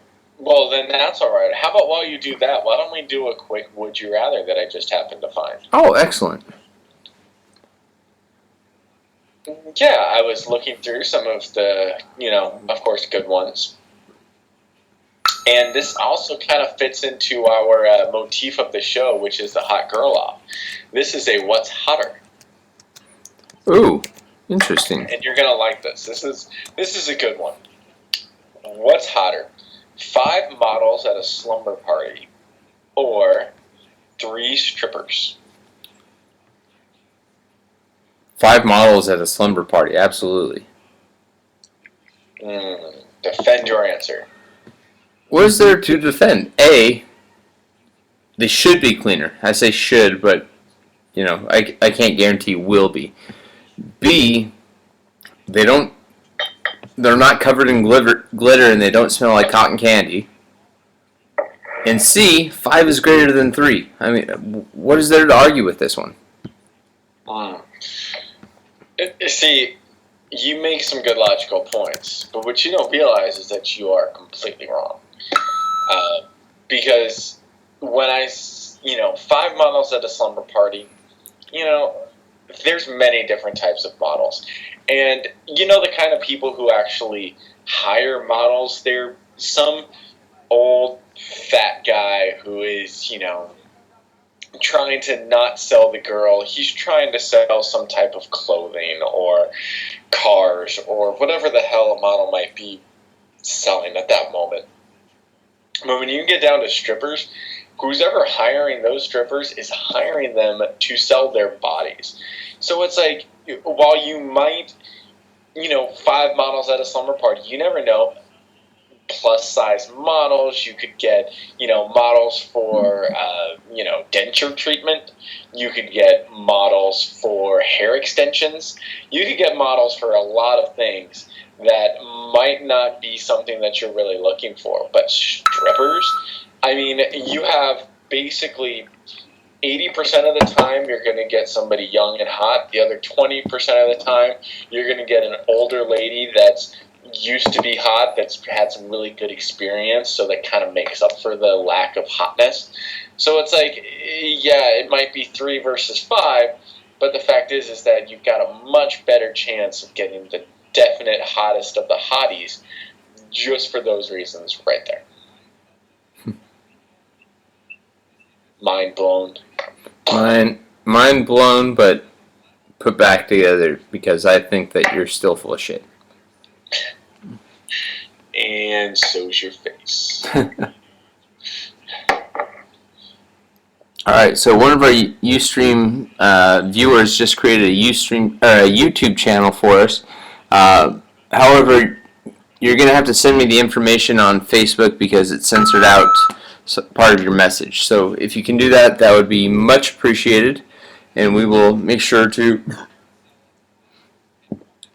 S1: Well, then that's all right. How about while you do that, why don't we do a quick Would You Rather that I just happened to find?
S2: Oh, excellent.
S1: Yeah, I was looking through some of the, of course, good ones. And this also kind of fits into our motif of the show, which is the hot girl off. This is a what's hotter.
S2: Ooh, interesting.
S1: And you're gonna like this. This is a good one. What's hotter? 5 models at a slumber party, or 3 strippers?
S2: 5 models at a slumber party, absolutely.
S1: Defend your answer.
S2: What is there to defend? A, they should be cleaner. I say should, but I can't guarantee will be. B, they're not covered in glitter and they don't smell like cotton candy. And C, 5 is greater than 3. I mean, what is there to argue with this one?
S1: See, you make some good logical points, but what you don't realize is that you are completely wrong. Because when 5 models at a slumber party, there's many different types of models. And the kind of people who actually hire models, they're some old fat guy who is, trying to not sell the girl. He's trying to sell some type of clothing or cars or whatever the hell a model might be selling at that moment. But when you get down to strippers, who's ever hiring those strippers is hiring them to sell their bodies. So it's like, while you might, 5 models at a slumber party, you never know. Plus size models, you could get, models for, denture treatment. You could get models for hair extensions. You could get models for a lot of things that might not be something that you're really looking for. But strippers, I mean, you have basically 80% of the time you're going to get somebody young and hot. The other 20% of the time you're going to get an older lady that's used to be hot, that's had some really good experience, so that kind of makes up for the lack of hotness. So it's like, yeah, it might be 3 versus 5, but the fact is that you've got a much better chance of getting the definite hottest of the hotties just for those reasons right there. Mind blown.
S2: Mind blown, but put back together because I think that you're still full of shit.
S1: And so's your face.
S2: Alright, so one of our Ustream viewers just created a YouTube channel for us. However, you're going to have to send me the information on Facebook because it censored out part of your message. So if you can do that, that would be much appreciated, and we will make sure to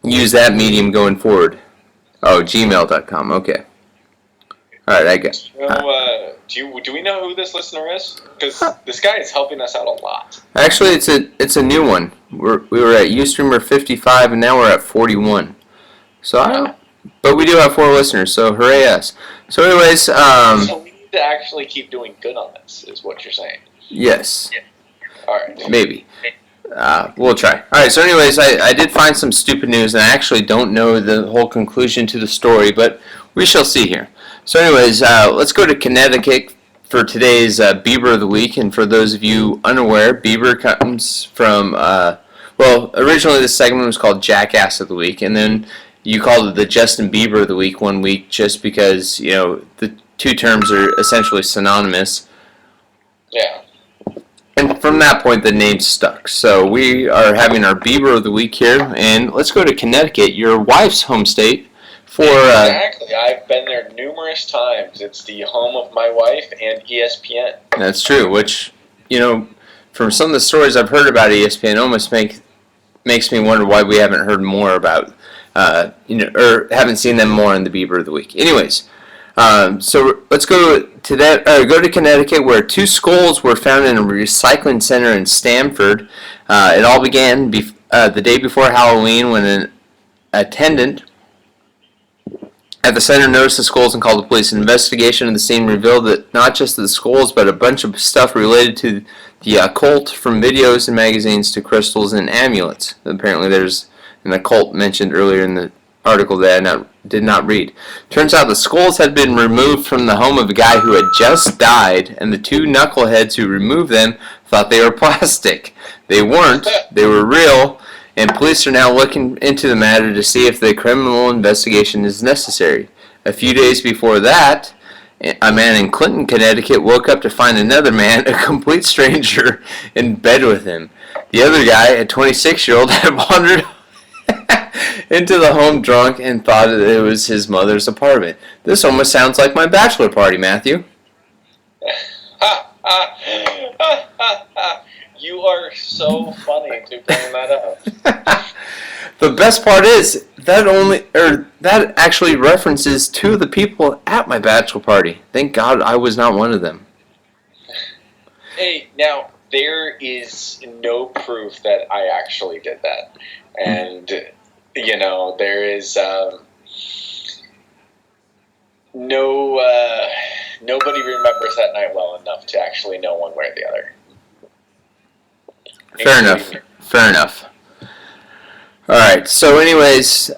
S2: use that medium going forward. Oh, gmail.com. Okay. All right, I guess.
S1: Do we know who this listener is? Because this guy is helping us out a lot.
S2: Actually, it's a new one. We were at Ustreamer 55, and now we're at 41. So but we do have 4 listeners. So hooray us. So anyways,
S1: so we need to actually keep doing good on this, is what you're saying.
S2: Yes.
S1: Yeah. All right.
S2: Maybe. We'll try. Alright, so anyways, I did find some stupid news, and I actually don't know the whole conclusion to the story, but we shall see here. So anyways, let's go to Connecticut for today's Bieber of the Week, and for those of you unaware, Bieber comes from, originally this segment was called Jackass of the Week, and then you called it the Justin Bieber of the Week one week just because, the two terms are essentially synonymous.
S1: Yeah.
S2: And from that point, the name stuck. So we are having our Bieber of the Week here, and let's go to Connecticut, your wife's home state, for...
S1: Exactly. I've been there numerous times. It's the home of my wife and ESPN.
S2: That's true, which, from some of the stories I've heard about ESPN, almost makes me wonder why we haven't heard more about, or haven't seen them more in the Bieber of the Week. Anyways... so let's go to Connecticut, where 2 skulls were found in a recycling center in Stamford. It all began the day before Halloween when an attendant at the center noticed the skulls and called the police. An investigation of the scene revealed that not just the skulls, but a bunch of stuff related to the occult, from videos and magazines to crystals and amulets. Apparently there's an occult mentioned earlier in the article that I did not read. Turns out the skulls had been removed from the home of a guy who had just died, and the two knuckleheads who removed them thought they were plastic. They weren't. They were real, and police are now looking into the matter to see if the criminal investigation is necessary. A few days before that, a man in Clinton, Connecticut woke up to find another man, a complete stranger, in bed with him. The other guy, a 26-year-old, had wandered into the home drunk and thought it was his mother's apartment. This almost sounds like my bachelor party, Matthew.
S1: You are so funny to bring that up.
S2: The best part is that actually references two of the people at my bachelor party. Thank God I was not one of them.
S1: Hey, now there is no proof that I actually did that, and there is nobody remembers that night well enough to actually know one way or the other.
S2: Fair enough. Alright, so anyways,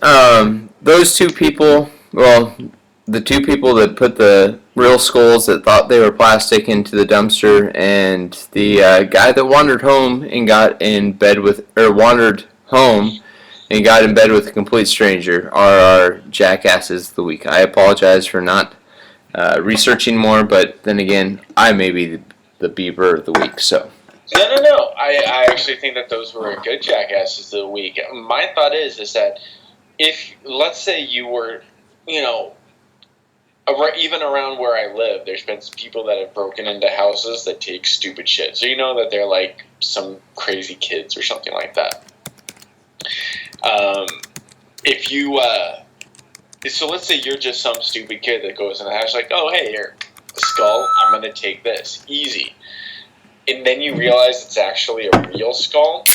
S2: those two people, the two people that put the real skulls that thought they were plastic into the dumpster, and the guy that wandered home and got in bed with a complete stranger are our jackasses of the week. I apologize for not researching more, but then again, I may be the Bieber of the week, so.
S1: No. I actually think that those were good jackasses of the week. My thought is that if, let's say you were, even around where I live, there's been some people that have broken into houses that take stupid shit. So you know that they're like some crazy kids or something like that. If you, so let's say you're just some stupid kid that goes in the house like, oh, hey, here, a skull, I'm going to take this. Easy. And then you realize it's actually a real skull,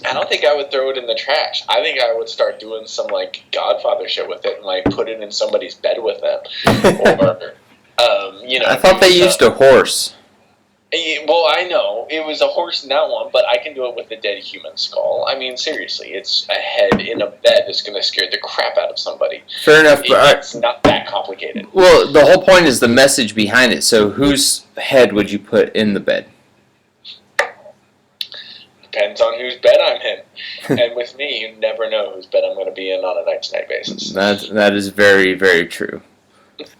S1: I don't think I would throw it in the trash. I think I would start doing some, Godfather shit with it and, put it in somebody's bed with them. Or,
S2: I thought they used a horse.
S1: Well, I know. It was a horse in that one, but I can do it with a dead human skull. I mean, seriously, it's a head in a bed that's going to scare the crap out of somebody.
S2: Fair enough.
S1: It's not that complicated.
S2: Well, the whole point is the message behind it. So whose head would you put in the bed?
S1: Depends on whose bed I'm in. And with me, you never know whose bed I'm going to be in on a night-to-night basis.
S2: That is very, very true.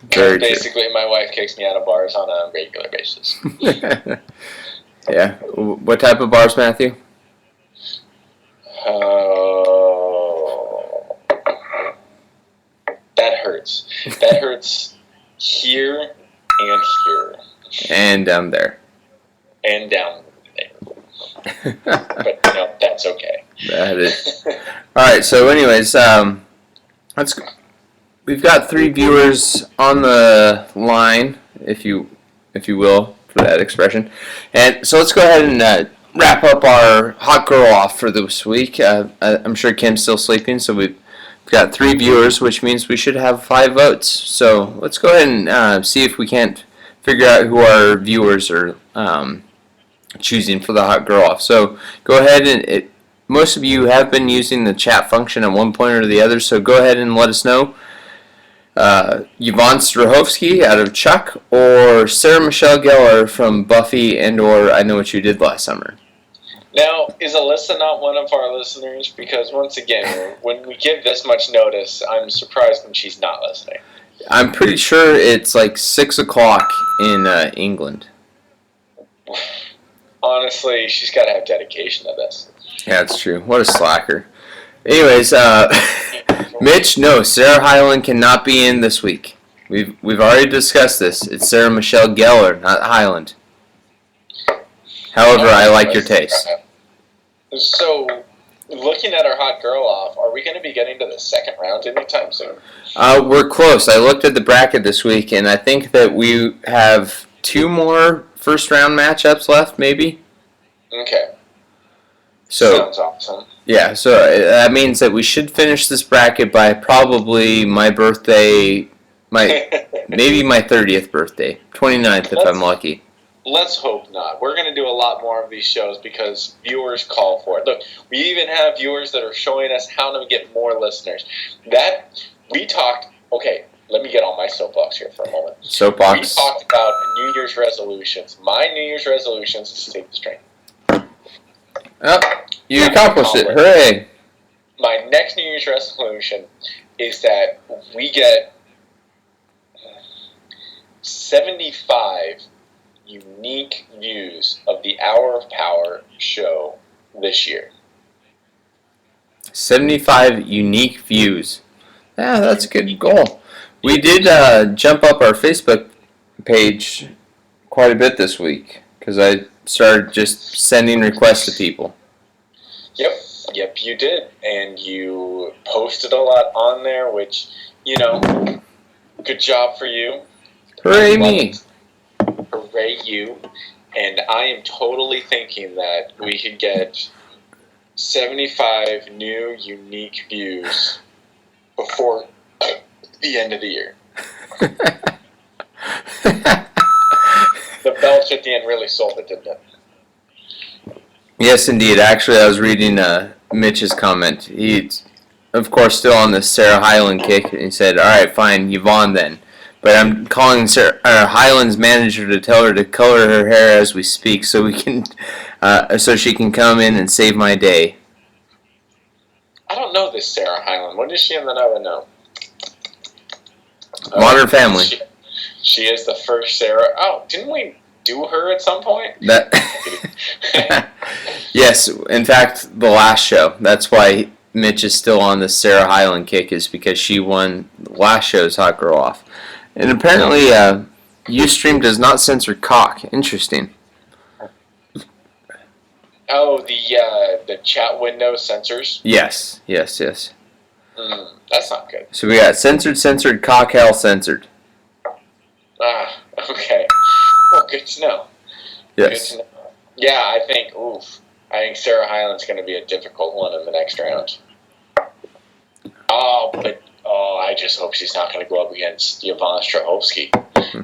S1: Basically, my wife kicks me out of bars on a regular basis.
S2: Yeah. What type of bars, Matthew?
S1: That hurts. That hurts here and here.
S2: And down there.
S1: And down there. But, that's okay.
S2: That is. Alright, so anyways, let's go. We've got 3 viewers on the line, if you will, for that expression. And so let's go ahead and wrap up our hot girl off for this week. I'm sure Kim's still sleeping, so we've got 3 viewers, which means we should have 5 votes. So let's go ahead and see if we can't figure out who our viewers are choosing for the hot girl off. So go ahead and most of you have been using the chat function at one point or the other, so go ahead and let us know. Yvonne Strahovski out of Chuck, or Sarah Michelle Gellar from Buffy and or I Know What You Did Last Summer.
S1: Now, is Alyssa not one of our listeners? Because once again, when we give this much notice, I'm surprised when she's not listening.
S2: I'm pretty sure it's 6 o'clock in England.
S1: Honestly, she's got to have dedication to this.
S2: Yeah, that's true. What a slacker. Anyways, Mitch, no, Sarah Hyland cannot be in this week. We've already discussed this. It's Sarah Michelle Gellar, not Hyland. However, I like your taste.
S1: So, looking at our hot girl off, are we going to be getting to the second round anytime soon?
S2: We're close. I looked at the bracket this week, and I think that we have 2 more first round matchups left, maybe.
S1: Okay.
S2: So,
S1: sounds awesome.
S2: Yeah, so that means that we should finish this bracket by probably my birthday, maybe my 30th birthday, 29th if I'm lucky.
S1: let's hope not. We're going to do a lot more of these shows because viewers call for it. Look, we even have viewers that are showing us how to get more listeners. Okay, let me get on my soapbox here for a moment.
S2: Soapbox.
S1: We talked about New Year's resolutions. My New Year's resolutions is to take this train.
S2: Oh, you accomplished it. Hooray.
S1: My next New Year's resolution is that we get 75 unique views of the Hour of Power show this year.
S2: 75 unique views. Yeah, that's a good goal. We did jump up our Facebook page quite a bit this week because I started just sending requests to people.
S1: Yep, you did. And you posted a lot on there, which, good job for you.
S2: Hooray me.
S1: Hooray you. And I am totally thinking that we could get 75 new unique views before the end of the year. The belch at the end really sold it, didn't it?
S2: Yes, indeed. Actually, I was reading Mitch's comment. He's, of course, still on the Sarah Hyland kick, and he said, all right, fine, Yvonne then. But I'm calling Hyland's manager to tell her to color her hair as we speak so we can, so she can come in and save my day.
S1: I don't know this Sarah Hyland. What is she in that I would know?
S2: Modern Family.
S1: She is the first Sarah. Oh, didn't we do her at some point?
S2: Yes, in fact, the last show. That's why Mitch is still on the Sarah Hyland kick, is because she won last show's Hot Girl Off. And apparently, Ustream does not censor cock. Interesting.
S1: Oh, the chat window censors?
S2: Yes.
S1: That's not good.
S2: So we got censored, cock, hell, censored.
S1: Ah, okay. Well, good to know.
S2: Yes.
S1: Good to know. Yeah, I think Sarah Hyland's going to be a difficult one in the next round. I just hope she's not going to go up against Yvonne Strahovski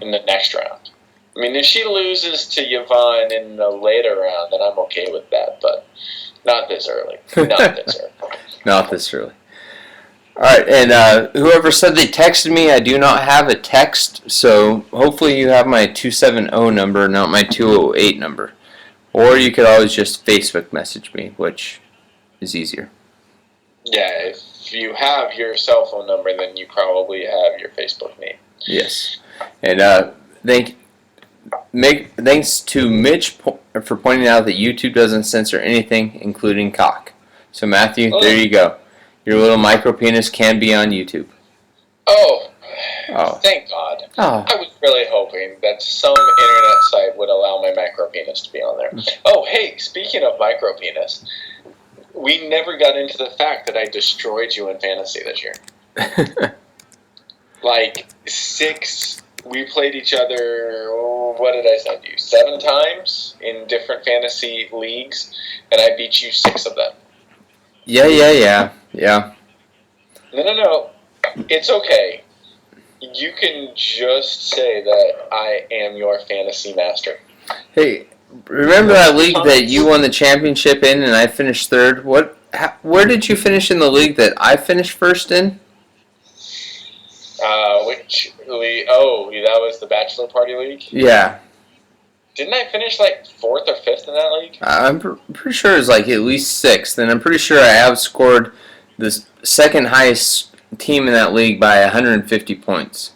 S1: in the next round. I mean, if she loses to Yvonne in the later round, then I'm okay with that, but not this early.
S2: Not this early. All right, and whoever said they texted me, I do not have a text, so hopefully you have my 270 number, not my 208 number. Or you could always just Facebook message me, which is easier.
S1: Yeah, if you have your cell phone number, then you probably have your Facebook name.
S2: Yes. And thanks to Mitch for pointing out that YouTube doesn't censor anything, including cock. So Matthew, there you go. Your little micro penis can be on YouTube.
S1: Oh. Thank God.
S2: Oh.
S1: I was really hoping that some internet site would allow my micro penis to be on there. Oh, hey, speaking of micro penis, we never got into the fact that I destroyed you in fantasy this year. We played each other, what did I send you, 7 times in different fantasy leagues, and I beat you 6 of them.
S2: Yeah.
S1: No. It's okay. You can just say that I am your fantasy master.
S2: Hey, remember that league that you won the championship in and I finished 3rd? Where did you finish in the league that I finished 1st in?
S1: Which league? Oh, that was the Bachelor Party League?
S2: Yeah.
S1: Didn't I finish 4th or 5th in that league?
S2: I'm pretty sure it was at least 6th, and I'm pretty sure I outscored the second highest team in that league by 150 points.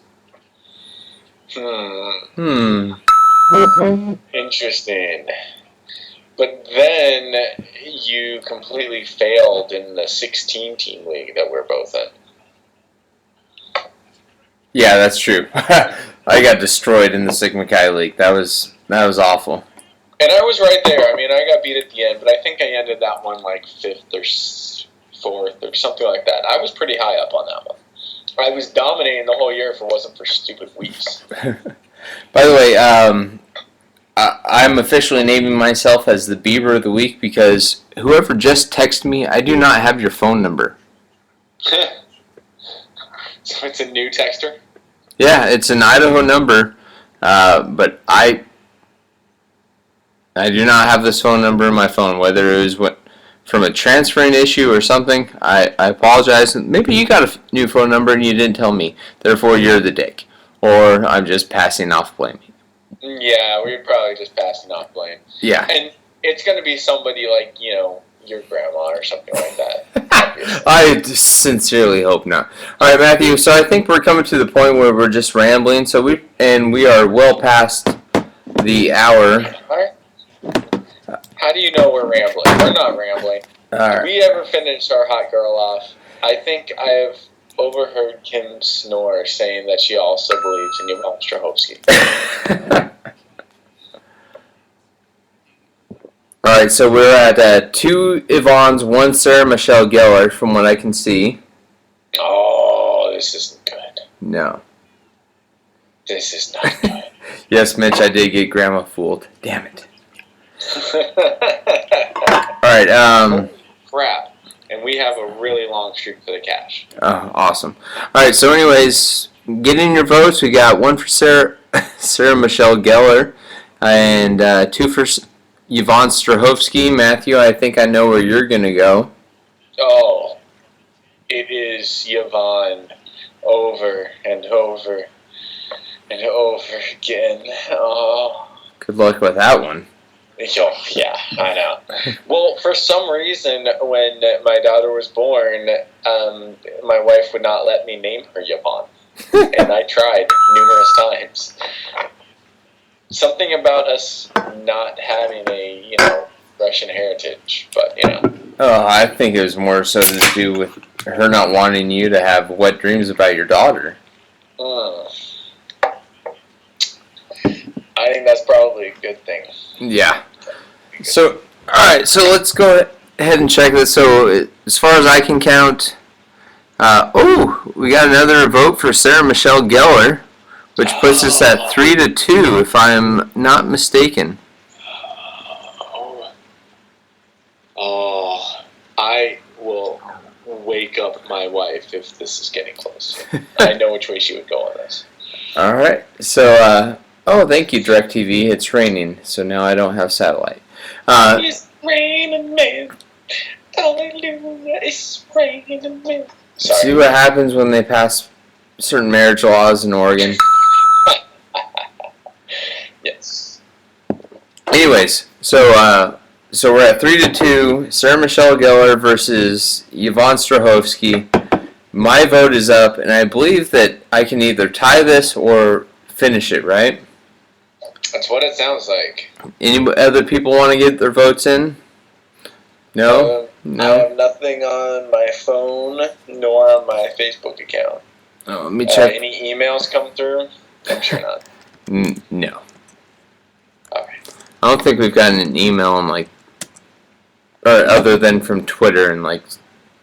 S1: Interesting. But then you completely failed in the 16-team league that we're both in.
S2: Yeah, that's true. I got destroyed in the Sigma Chi League. That was awful.
S1: And I was right there. I mean, I got beat at the end, but I think I ended that one 5th or 4th or something like that. I was pretty high up on that one. I was dominating the whole year if it wasn't for stupid weeks.
S2: By the way, I'm officially naming myself as the Bieber of the Week because whoever just texted me, I do not have your phone number.
S1: So it's a new texter?
S2: Yeah, it's an Idaho number, but I do not have this phone number in my phone, whether it was from a transferring issue or something. I apologize. Maybe you got a new phone number and you didn't tell me. Therefore, you're the dick. Or I'm just passing off blame.
S1: Yeah, we're probably just passing off blame.
S2: Yeah.
S1: And it's going to be somebody like, your grandma or something like that.
S2: I sincerely hope not. All right, Matthew. So I think we're coming to the point where we're just rambling. So we are well past the hour.
S1: All right. How do you know we're rambling? We're not rambling.
S2: All right.
S1: Did we ever finish our hot girl off? I think I have overheard Kim snore, saying that she also believes in Yvonne Strahovski.
S2: All right, so we're at 2 Yvonne's, 1 Sarah Michelle Gellar, from what I can see.
S1: Oh, this isn't good.
S2: No.
S1: This is not good.
S2: Yes, Mitch, I did get Grandma fooled. Damn it. All right.
S1: Crap. And we have a really long streak for the cash.
S2: Oh, awesome. All right, so anyways, get in your votes. We got 1 for Sarah Michelle Gellar, and 2 for Yvonne Strahovski. Matthew, I think I know where you're going to go.
S1: Oh, it is Yvonne over and over and over again. Oh.
S2: Good luck with that one.
S1: Oh, yeah, I know. Well, for some reason, when my daughter was born, my wife would not let me name her Yvonne. And I tried numerous times. Something about us not having a, Russian heritage, but,
S2: Oh, I think it was more so to do with her not wanting you to have wet dreams about your daughter.
S1: I think that's probably a good thing.
S2: Yeah. So, alright, so let's go ahead and check this. So, as far as I can count, we got another vote for Sarah Michelle Gellar, which puts us at 3-2, if I'm not mistaken.
S1: Oh, I will wake up my wife if this is getting close. I know which way she would go on this.
S2: Alright, so, thank you, DirecTV. It's raining, so now I don't have satellite.
S1: It's raining, man. Hallelujah, it's raining, man. Sorry.
S2: See what happens when they pass certain marriage laws in Oregon.
S1: Yes.
S2: Anyways, so we're at 3-2. Sarah Michelle Gellar versus Yvonne Strahovski. My vote is up, and I believe that I can either tie this or finish it, right?
S1: That's what it sounds like.
S2: Any other people want to get their votes in? No?
S1: I have nothing on my phone nor on my Facebook account.
S2: Oh, let me check.
S1: Any emails come through? I'm sure not.
S2: No.
S1: Alright.
S2: I don't think we've gotten an email in or other than from Twitter in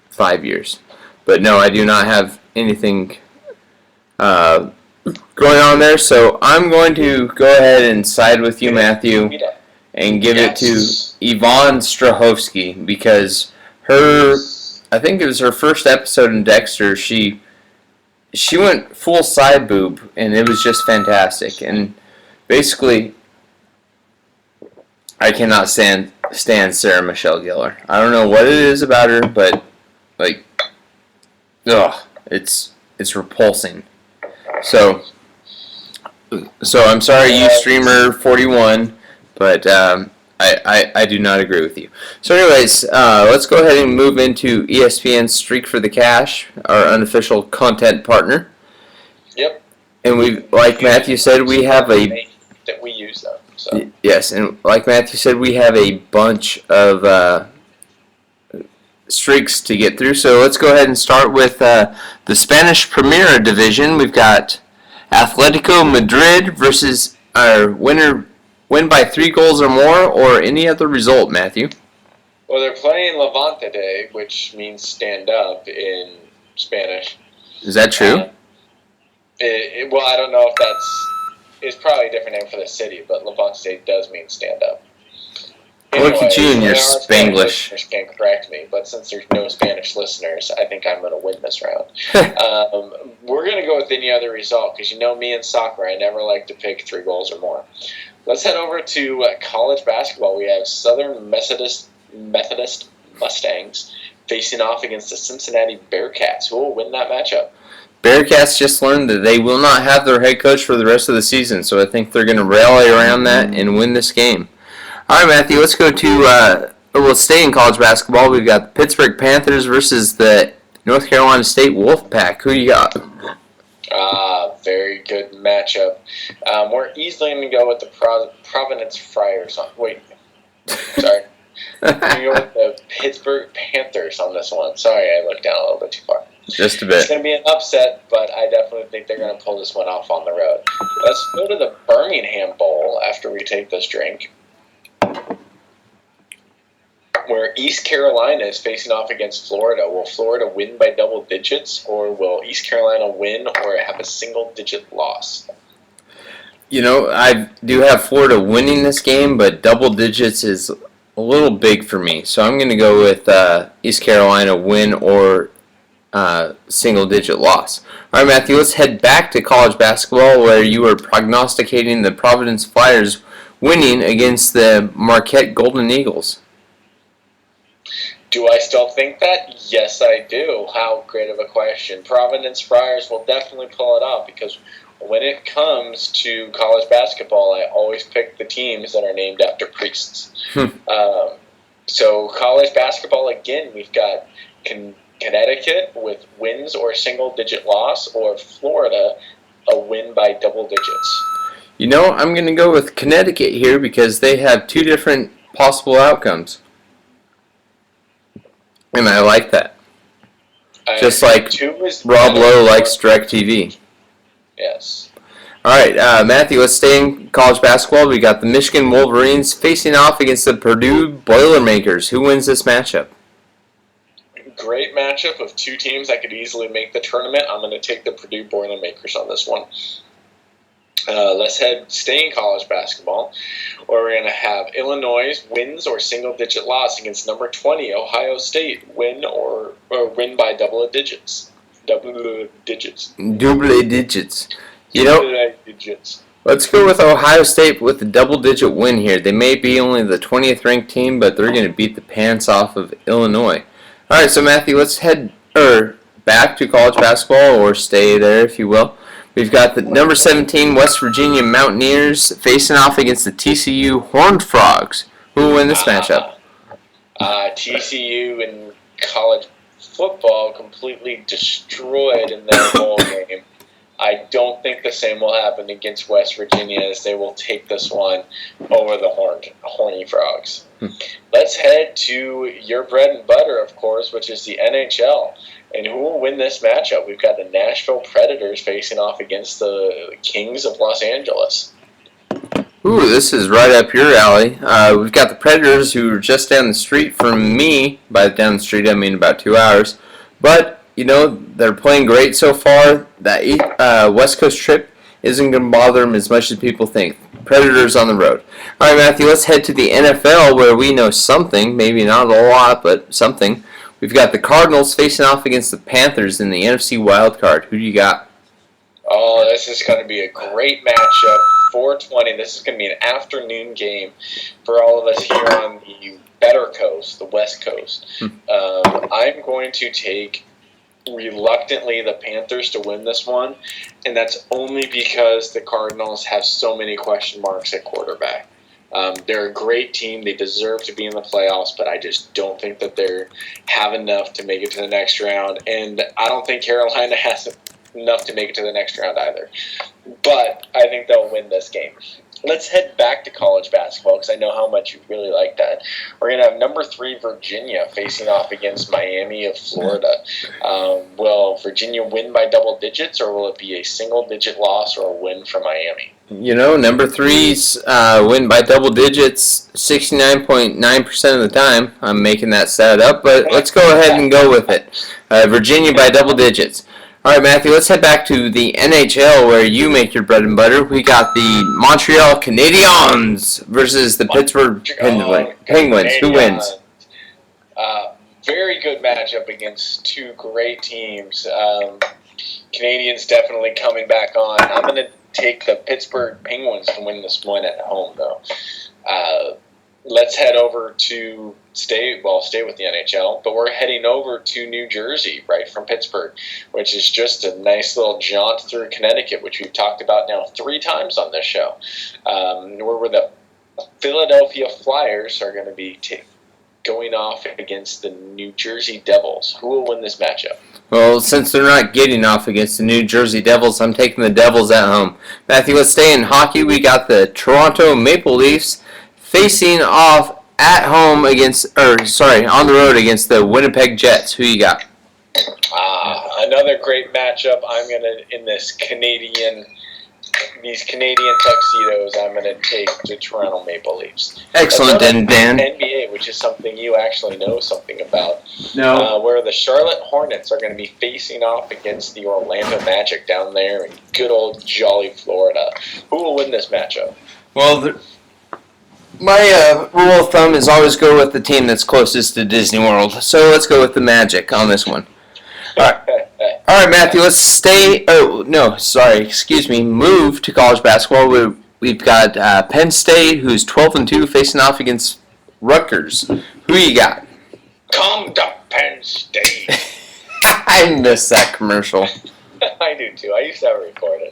S2: 5 years. But no, I do not have anything going on there, so I'm going to go ahead and side with you, Matthew, and give it to Yvonne Strahovski, because I think it was her first episode in Dexter, she went full side boob, and it was just fantastic. And basically, I cannot stand Sarah Michelle Gellar. I don't know what it is about her, but it's repulsing. So I'm sorry, you streamer 41, but I do not agree with you. So anyways, let's go ahead and move into ESPN's Streak for the Cash, our unofficial content partner.
S1: Yep.
S2: And like Matthew said, we have
S1: that we use them. So.
S2: Yes, and like Matthew said, we have a bunch of streaks to get through. So let's go ahead and start with the Spanish Primera Division. We've got Atletico Madrid versus our win by 3 goals or more, or any other result, Matthew.
S1: Well, they're playing Levante Day, which means stand up in Spanish.
S2: Is that true?
S1: Well, I don't know if it's probably a different name for the city, but Levante does mean stand up.
S2: Look at you and your
S1: Spanglish.
S2: Spanglish.
S1: Listeners can correct me, but since there's no Spanish listeners, I think I'm going to win this round. We're going to go with any other result, because me in soccer, I never like to pick 3 goals or more. Let's head over to college basketball. We have Southern Methodist Mustangs facing off against the Cincinnati Bearcats. Who will win that matchup?
S2: Bearcats just learned that they will not have their head coach for the rest of the season, so I think they're going to rally around that and win this game. All right, Matthew, let's go to, we'll stay in college basketball. We've got the Pittsburgh Panthers versus the North Carolina State Wolfpack. Who you got?
S1: Very good matchup. We're easily going to go with the Providence Friars. Sorry. We're going to go with the Pittsburgh Panthers on this one. Sorry, I looked down a little bit too far.
S2: Just a bit.
S1: It's going to be an upset, but I definitely think they're going to pull this one off on the road. Let's go to the Birmingham Bowl after we take this drink, where East Carolina is facing off against Florida. Will Florida win by double digits, or will East Carolina win or have a single-digit loss?
S2: You know, I do have Florida winning this game, but double digits is a little big for me. So I'm going to go with East Carolina win or single-digit loss. All right, Matthew, let's head back to college basketball, where you were prognosticating the Providence Flyers winning against the Marquette Golden Eagles.
S1: Do I still think that? Yes, I do. How great of a question. Providence Friars will definitely pull it off, because when it comes to college basketball, I always pick the teams that are named after priests. So college basketball, again, we've got Connecticut with wins or single-digit loss, or Florida a win by double digits.
S2: You know, I'm going to go with Connecticut here because they have two different possible outcomes. And I like that. Just like Rob Lowe likes DirecTV.
S1: Yes.
S2: All right, Matthew, let's stay in college basketball. We got the Michigan Wolverines facing off against the Purdue Boilermakers. Who wins this matchup?
S1: Great matchup of two teams that could easily make the tournament. I'm going to take the Purdue Boilermakers on this one. Let's stay in college basketball, where we're going to have Illinois wins or single-digit loss against number 20 Ohio State, win or win by double digits. Double digits.
S2: You know, let's go with Ohio State with a double-digit win here. They may be only the 20th ranked team, but they're going to beat the pants off of Illinois. All right, so Matthew, let's head back to college basketball, or stay there if you will. We've got the number 17 West Virginia Mountaineers facing off against the TCU Horned Frogs. Who will win this matchup?
S1: TCU in college football completely destroyed in their bowl game. I don't think the same will happen against West Virginia, as they will take this one over the Horny Frogs. Let's head to your bread and butter, of course, which is the NHL. And who will win this matchup? We've got the Nashville Predators facing off against the Kings of Los Angeles.
S2: Ooh, this is right up your alley. We've got the Predators, who are just down the street from me. By down the street, I mean about 2 hours. But, you know, they're playing great so far. That West Coast trip isn't going to bother them as much as people think. Predators on the road. All right, Matthew, let's head to the NFL, where we know something. Maybe not a lot, but something. We've got the Cardinals facing off against the Panthers in the NFC wildcard. Who do you got?
S1: Oh, this is going to be a great matchup. 4:20. This is going to be an afternoon game for all of us here on the better coast, the West Coast. I'm going to take, reluctantly, the Panthers to win this one, and that's only because the Cardinals have so many question marks at quarterback. They're a great team. They deserve to be in the playoffs, but I just don't think that they have enough to make it to the next round. And I don't think Carolina has enough to make it to the next round either. But I think they'll win this game. Let's head back to college basketball, because I know how much you really like that. We're going to have number 3 Virginia facing off against Miami of Florida. Will Virginia win by double digits, or will it be a single-digit loss or a win for Miami?
S2: You know, number 3's win by double digits 69.9% of the time. I'm making that stat up, but let's go ahead and go with it. Virginia by double digits. All right, Matthew, let's head back to the NHL, where you make your bread and butter. We got the Montreal Canadiens versus the Pittsburgh Penguins. Who wins?
S1: Very good matchup against two great teams. Canadians definitely coming back on. I'm going to take the Pittsburgh Penguins to win this one at home, though. Let's head over to stay with the NHL, but we're heading over to New Jersey, right from Pittsburgh, which is just a nice little jaunt through Connecticut, which we've talked about now 3 times on this show, where the Philadelphia Flyers are going to be going off against the New Jersey Devils. Who will win this matchup?
S2: Well, since they're not getting off against the New Jersey Devils, I'm taking the Devils at home. Matthew, let's stay in hockey. We got the Toronto Maple Leafs facing off at home on the road against the Winnipeg Jets. Who you got?
S1: Another great matchup. I'm in these Canadian tuxedos, I'm going to take the Toronto Maple Leafs.
S2: Excellent, Dan.
S1: NBA, which is something you actually know something about.
S2: No.
S1: Where the Charlotte Hornets are going to be facing off against the Orlando Magic down there in good old jolly Florida. Who will win this matchup?
S2: Well, my rule of thumb is always go with the team that's closest to Disney World. So let's go with the Magic on this one. All right, Matthew, let's move to college basketball. We've got Penn State, who's 12-2, facing off against Rutgers. Who you got?
S1: Come to Penn State.
S2: I missed that commercial.
S1: I do too. I used to have it recorded.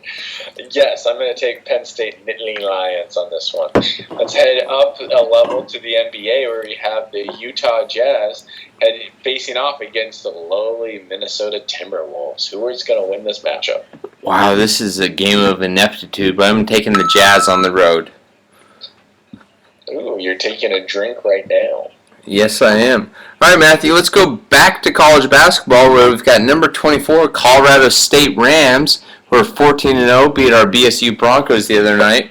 S1: Yes, I'm going to take Penn State Nittany Lions on this one. Let's head up a level to the NBA, where we have the Utah Jazz facing off against the lowly Minnesota Timberwolves. Who is going to win this matchup?
S2: Wow, this is a game of ineptitude, but I'm taking the Jazz on the road.
S1: Ooh, you're taking a drink right now.
S2: Yes, I am. All right, Matthew, let's go back to college basketball, where we've got number 24, Colorado State Rams, who are 14-0, beat our BSU Broncos the other night,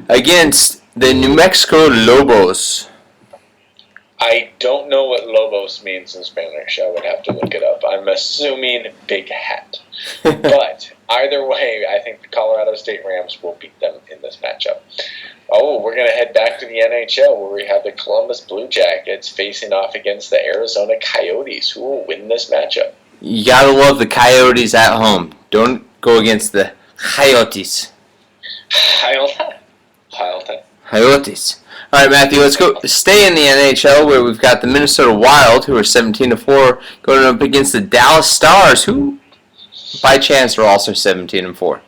S2: against the New Mexico Lobos.
S1: I don't know what Lobos means in Spanish. I would have to look it up. I'm assuming big hat. But either way, I think the Colorado State Rams will beat them in this matchup. Oh, we're going to head back to the NHL, where we have the Columbus Blue Jackets facing off against the Arizona Coyotes. Who will win this matchup?
S2: You got to love the Coyotes at home. Don't go against the Coyotes. Coyotes. All right, Matthew, let's go stay in the NHL, where we've got the Minnesota Wild, who are 17-4, going up against the Dallas Stars, who, by chance, are also 17-4.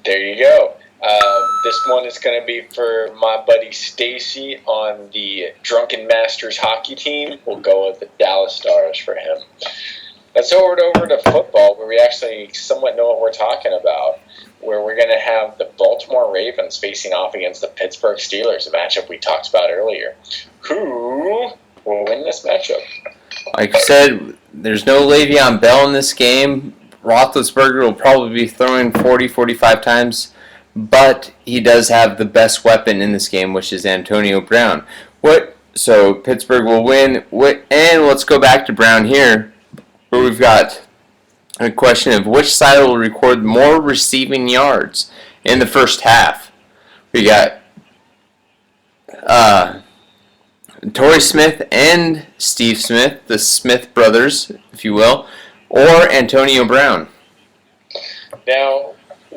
S1: There you go. This one is going to be for my buddy Stacy on the Drunken Masters hockey team. We'll go with the Dallas Stars for him. Let's over to football, where we actually somewhat know what we're talking about, where we're going to have the Baltimore Ravens facing off against the Pittsburgh Steelers, a matchup we talked about earlier. Who will win this matchup?
S2: Like I said, there's no Le'Veon Bell in this game. Roethlisberger will probably be throwing 40-45 times, but he does have the best weapon in this game, which is Antonio Brown. So Pittsburgh will win. And let's go back to Brown here, where we've got a question of which side will record more receiving yards in the first half. We got Torrey Smith and Steve Smith, the Smith brothers, if you will, or Antonio Brown.
S1: Now,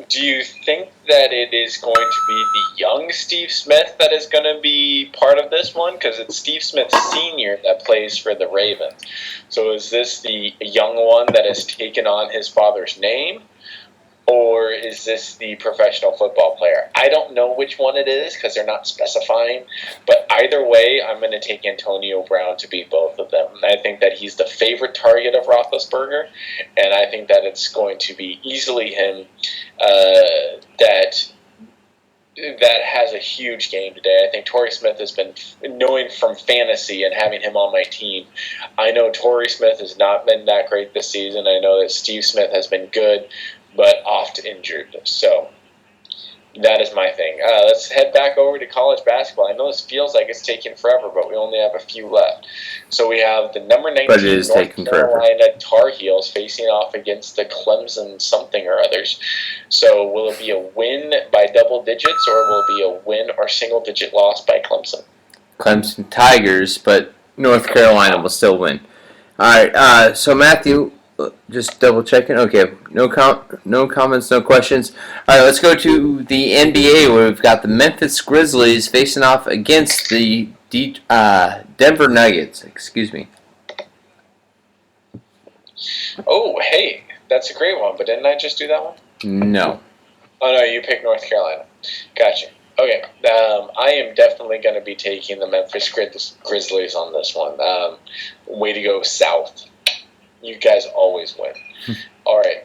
S1: do you think that it is going to be the young Steve Smith that is going to be part of this one? Because it's Steve Smith Sr. that plays for the Ravens. So is this the young one that has taken on his father's name? Or is this the professional football player? I don't know which one it is because they're not specifying. But either way, I'm going to take Antonio Brown to beat both of them. I think that he's the favorite target of Roethlisberger, and I think that it's going to be easily him that has a huge game today. I think Torrey Smith has been, knowing from fantasy and having him on my team, I know Torrey Smith has not been that great this season. I know that Steve Smith has been good, but oft injured. So that is my thing. Let's head back over to college basketball. I know this feels like it's taking forever, but we only have a few left. So we have the number 19 North Carolina Tar Heels facing off against the Clemson something or others. So will it be a win by double digits, or will it be a win or single-digit loss by Clemson?
S2: Clemson Tigers, but North Carolina will still win. All right, so Matthew, just double checking. Okay, no comments, no questions. All right, let's go to the NBA where we've got the Memphis Grizzlies facing off against the Denver Nuggets. Excuse me.
S1: Oh, hey, that's a great one. But didn't I just do that one?
S2: No.
S1: Oh no, you picked North Carolina. Gotcha. Okay, I am definitely going to be taking the Memphis Grizzlies on this one. Way to go, South. You guys always win. All right.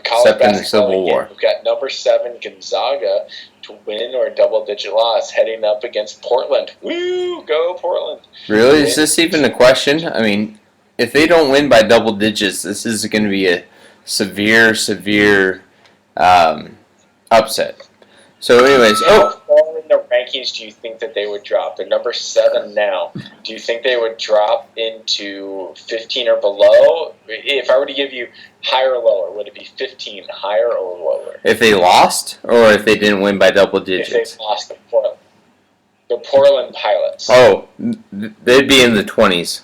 S1: College basketball again. We've got number 7 Gonzaga to win or double-digit loss heading up against Portland. Woo! Go Portland.
S2: Really? Is this even a question? I mean, if they don't win by double digits, this is going to be a severe upset. So, anyways,
S1: how far in the rankings do you think that they would drop? They're number 7 now. Do you think they would drop into 15 or below? If I were to give you higher or lower, would it be 15, higher or lower?
S2: If they lost, or if they didn't win by double digits?
S1: If they lost the Portland Pilots.
S2: Oh, they'd be in the 20s.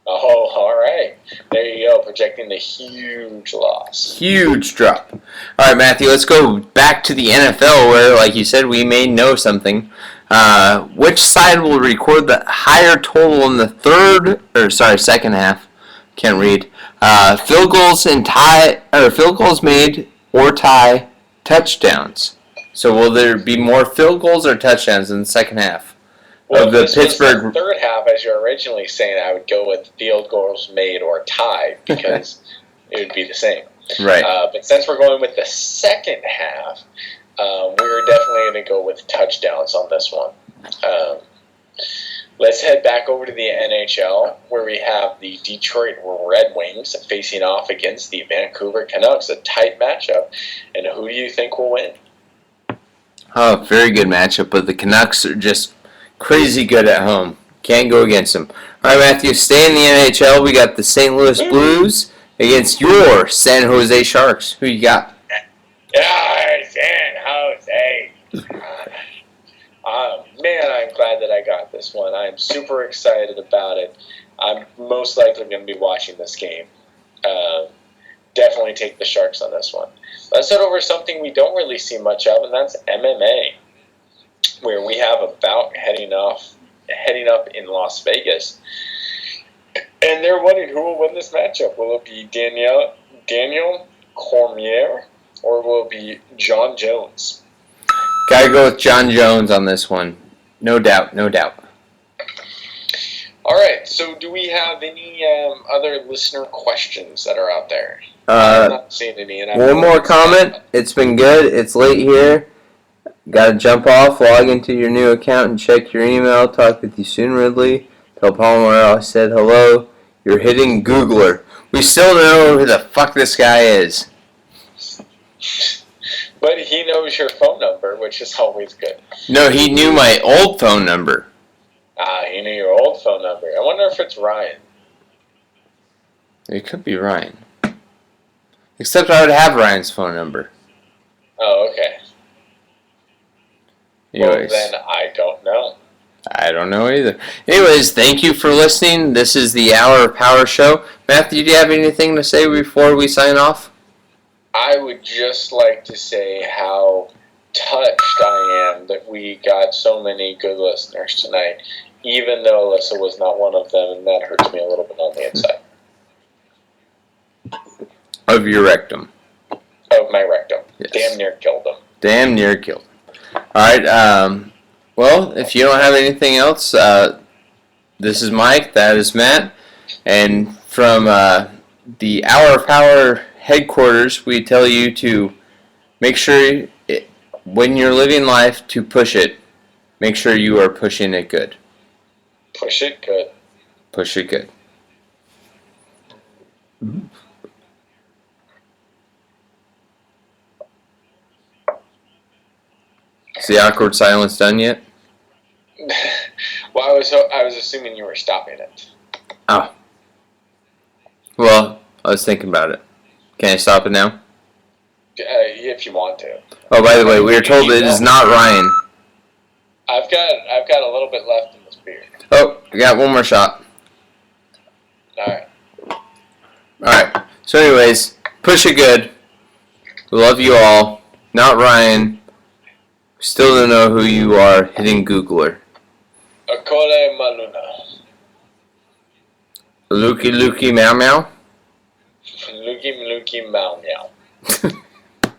S1: Oh, all right. There you go, projecting the huge loss.
S2: Huge drop. All right, Matthew, let's go back to the NFL where, like you said, we may know something. Which side will record the higher total in the second half? Can't read. Field goals made or tie touchdowns. So will there be more field goals or touchdowns in the second half?
S1: Well, this Pittsburgh was the third half, as you're originally saying, I would go with field goals made or tied because it would be the same.
S2: Right.
S1: But since we're going with the second half, we're definitely going to go with touchdowns on this one. Let's head back over to the NHL where we have the Detroit Red Wings facing off against the Vancouver Canucks, a tight matchup. And who do you think will win?
S2: Oh, very good matchup, but the Canucks are just crazy good at home. Can't go against them. All right, Matthew, stay in the NHL. We got the St. Louis Blues against your San Jose Sharks. Who you got?
S1: San Jose. Man, I'm glad that I got this one. I'm super excited about it. I'm most likely going to be watching this game. Definitely take the Sharks on this one. Let's head over something we don't really see much of, and that's MMA, where we have a bout heading up in Las Vegas. And they're wondering who will win this matchup. Will it be Daniel Cormier or will it be John Jones?
S2: Gotta go with John Jones on this one. No doubt.
S1: All right, so do we have any other listener questions that are out there?
S2: I'm
S1: not seeing any.
S2: One more comment. It's been good. It's late here. Gotta jump off, log into your new account and check your email. Talk with you soon, Ridley. Tell Palmer I said hello. You're hitting Googler. We still don't know who the fuck this guy is.
S1: But he knows your phone number, which is always good.
S2: No, he knew my old phone number.
S1: He knew your old phone number. I wonder if it's Ryan.
S2: It could be Ryan. Except I would have Ryan's phone number.
S1: Oh, okay.
S2: Anyways.
S1: Well, then I don't know.
S2: I don't know either. Anyways, thank you for listening. This is the Hour of Power Show. Matthew, do you have anything to say before we sign off?
S1: I would just like to say how touched I am that we got so many good listeners tonight, even though Alyssa was not one of them, and that hurts me a little bit on the inside.
S2: Of your rectum.
S1: Of my rectum.
S2: Yes.
S1: Damn near killed him.
S2: Damn near killed him. Alright, well, if you don't have anything else, this is Mike, that is Matt, and from the Hour of Power headquarters, we tell you to make sure, when you're living life, to push it. Make sure you are pushing it good.
S1: Push it good.
S2: Push it good.
S1: Mm-hmm.
S2: Is the awkward silence done yet?
S1: Well, I was assuming you were stopping it.
S2: Oh. Well, I was thinking about it. Can I stop it now?
S1: If you want to.
S2: Oh, by the way, we are told it is not Ryan.
S1: I've got a little bit left in this beer.
S2: Oh, I got one more shot.
S1: All right.
S2: So anyways, push it good. We love you all. Not Ryan. Still don't know who you are. Hitting Googler.
S1: Akole Maluna.
S2: Lukey Lukey Meow Meow.
S1: Lukey Lukey Meow Meow.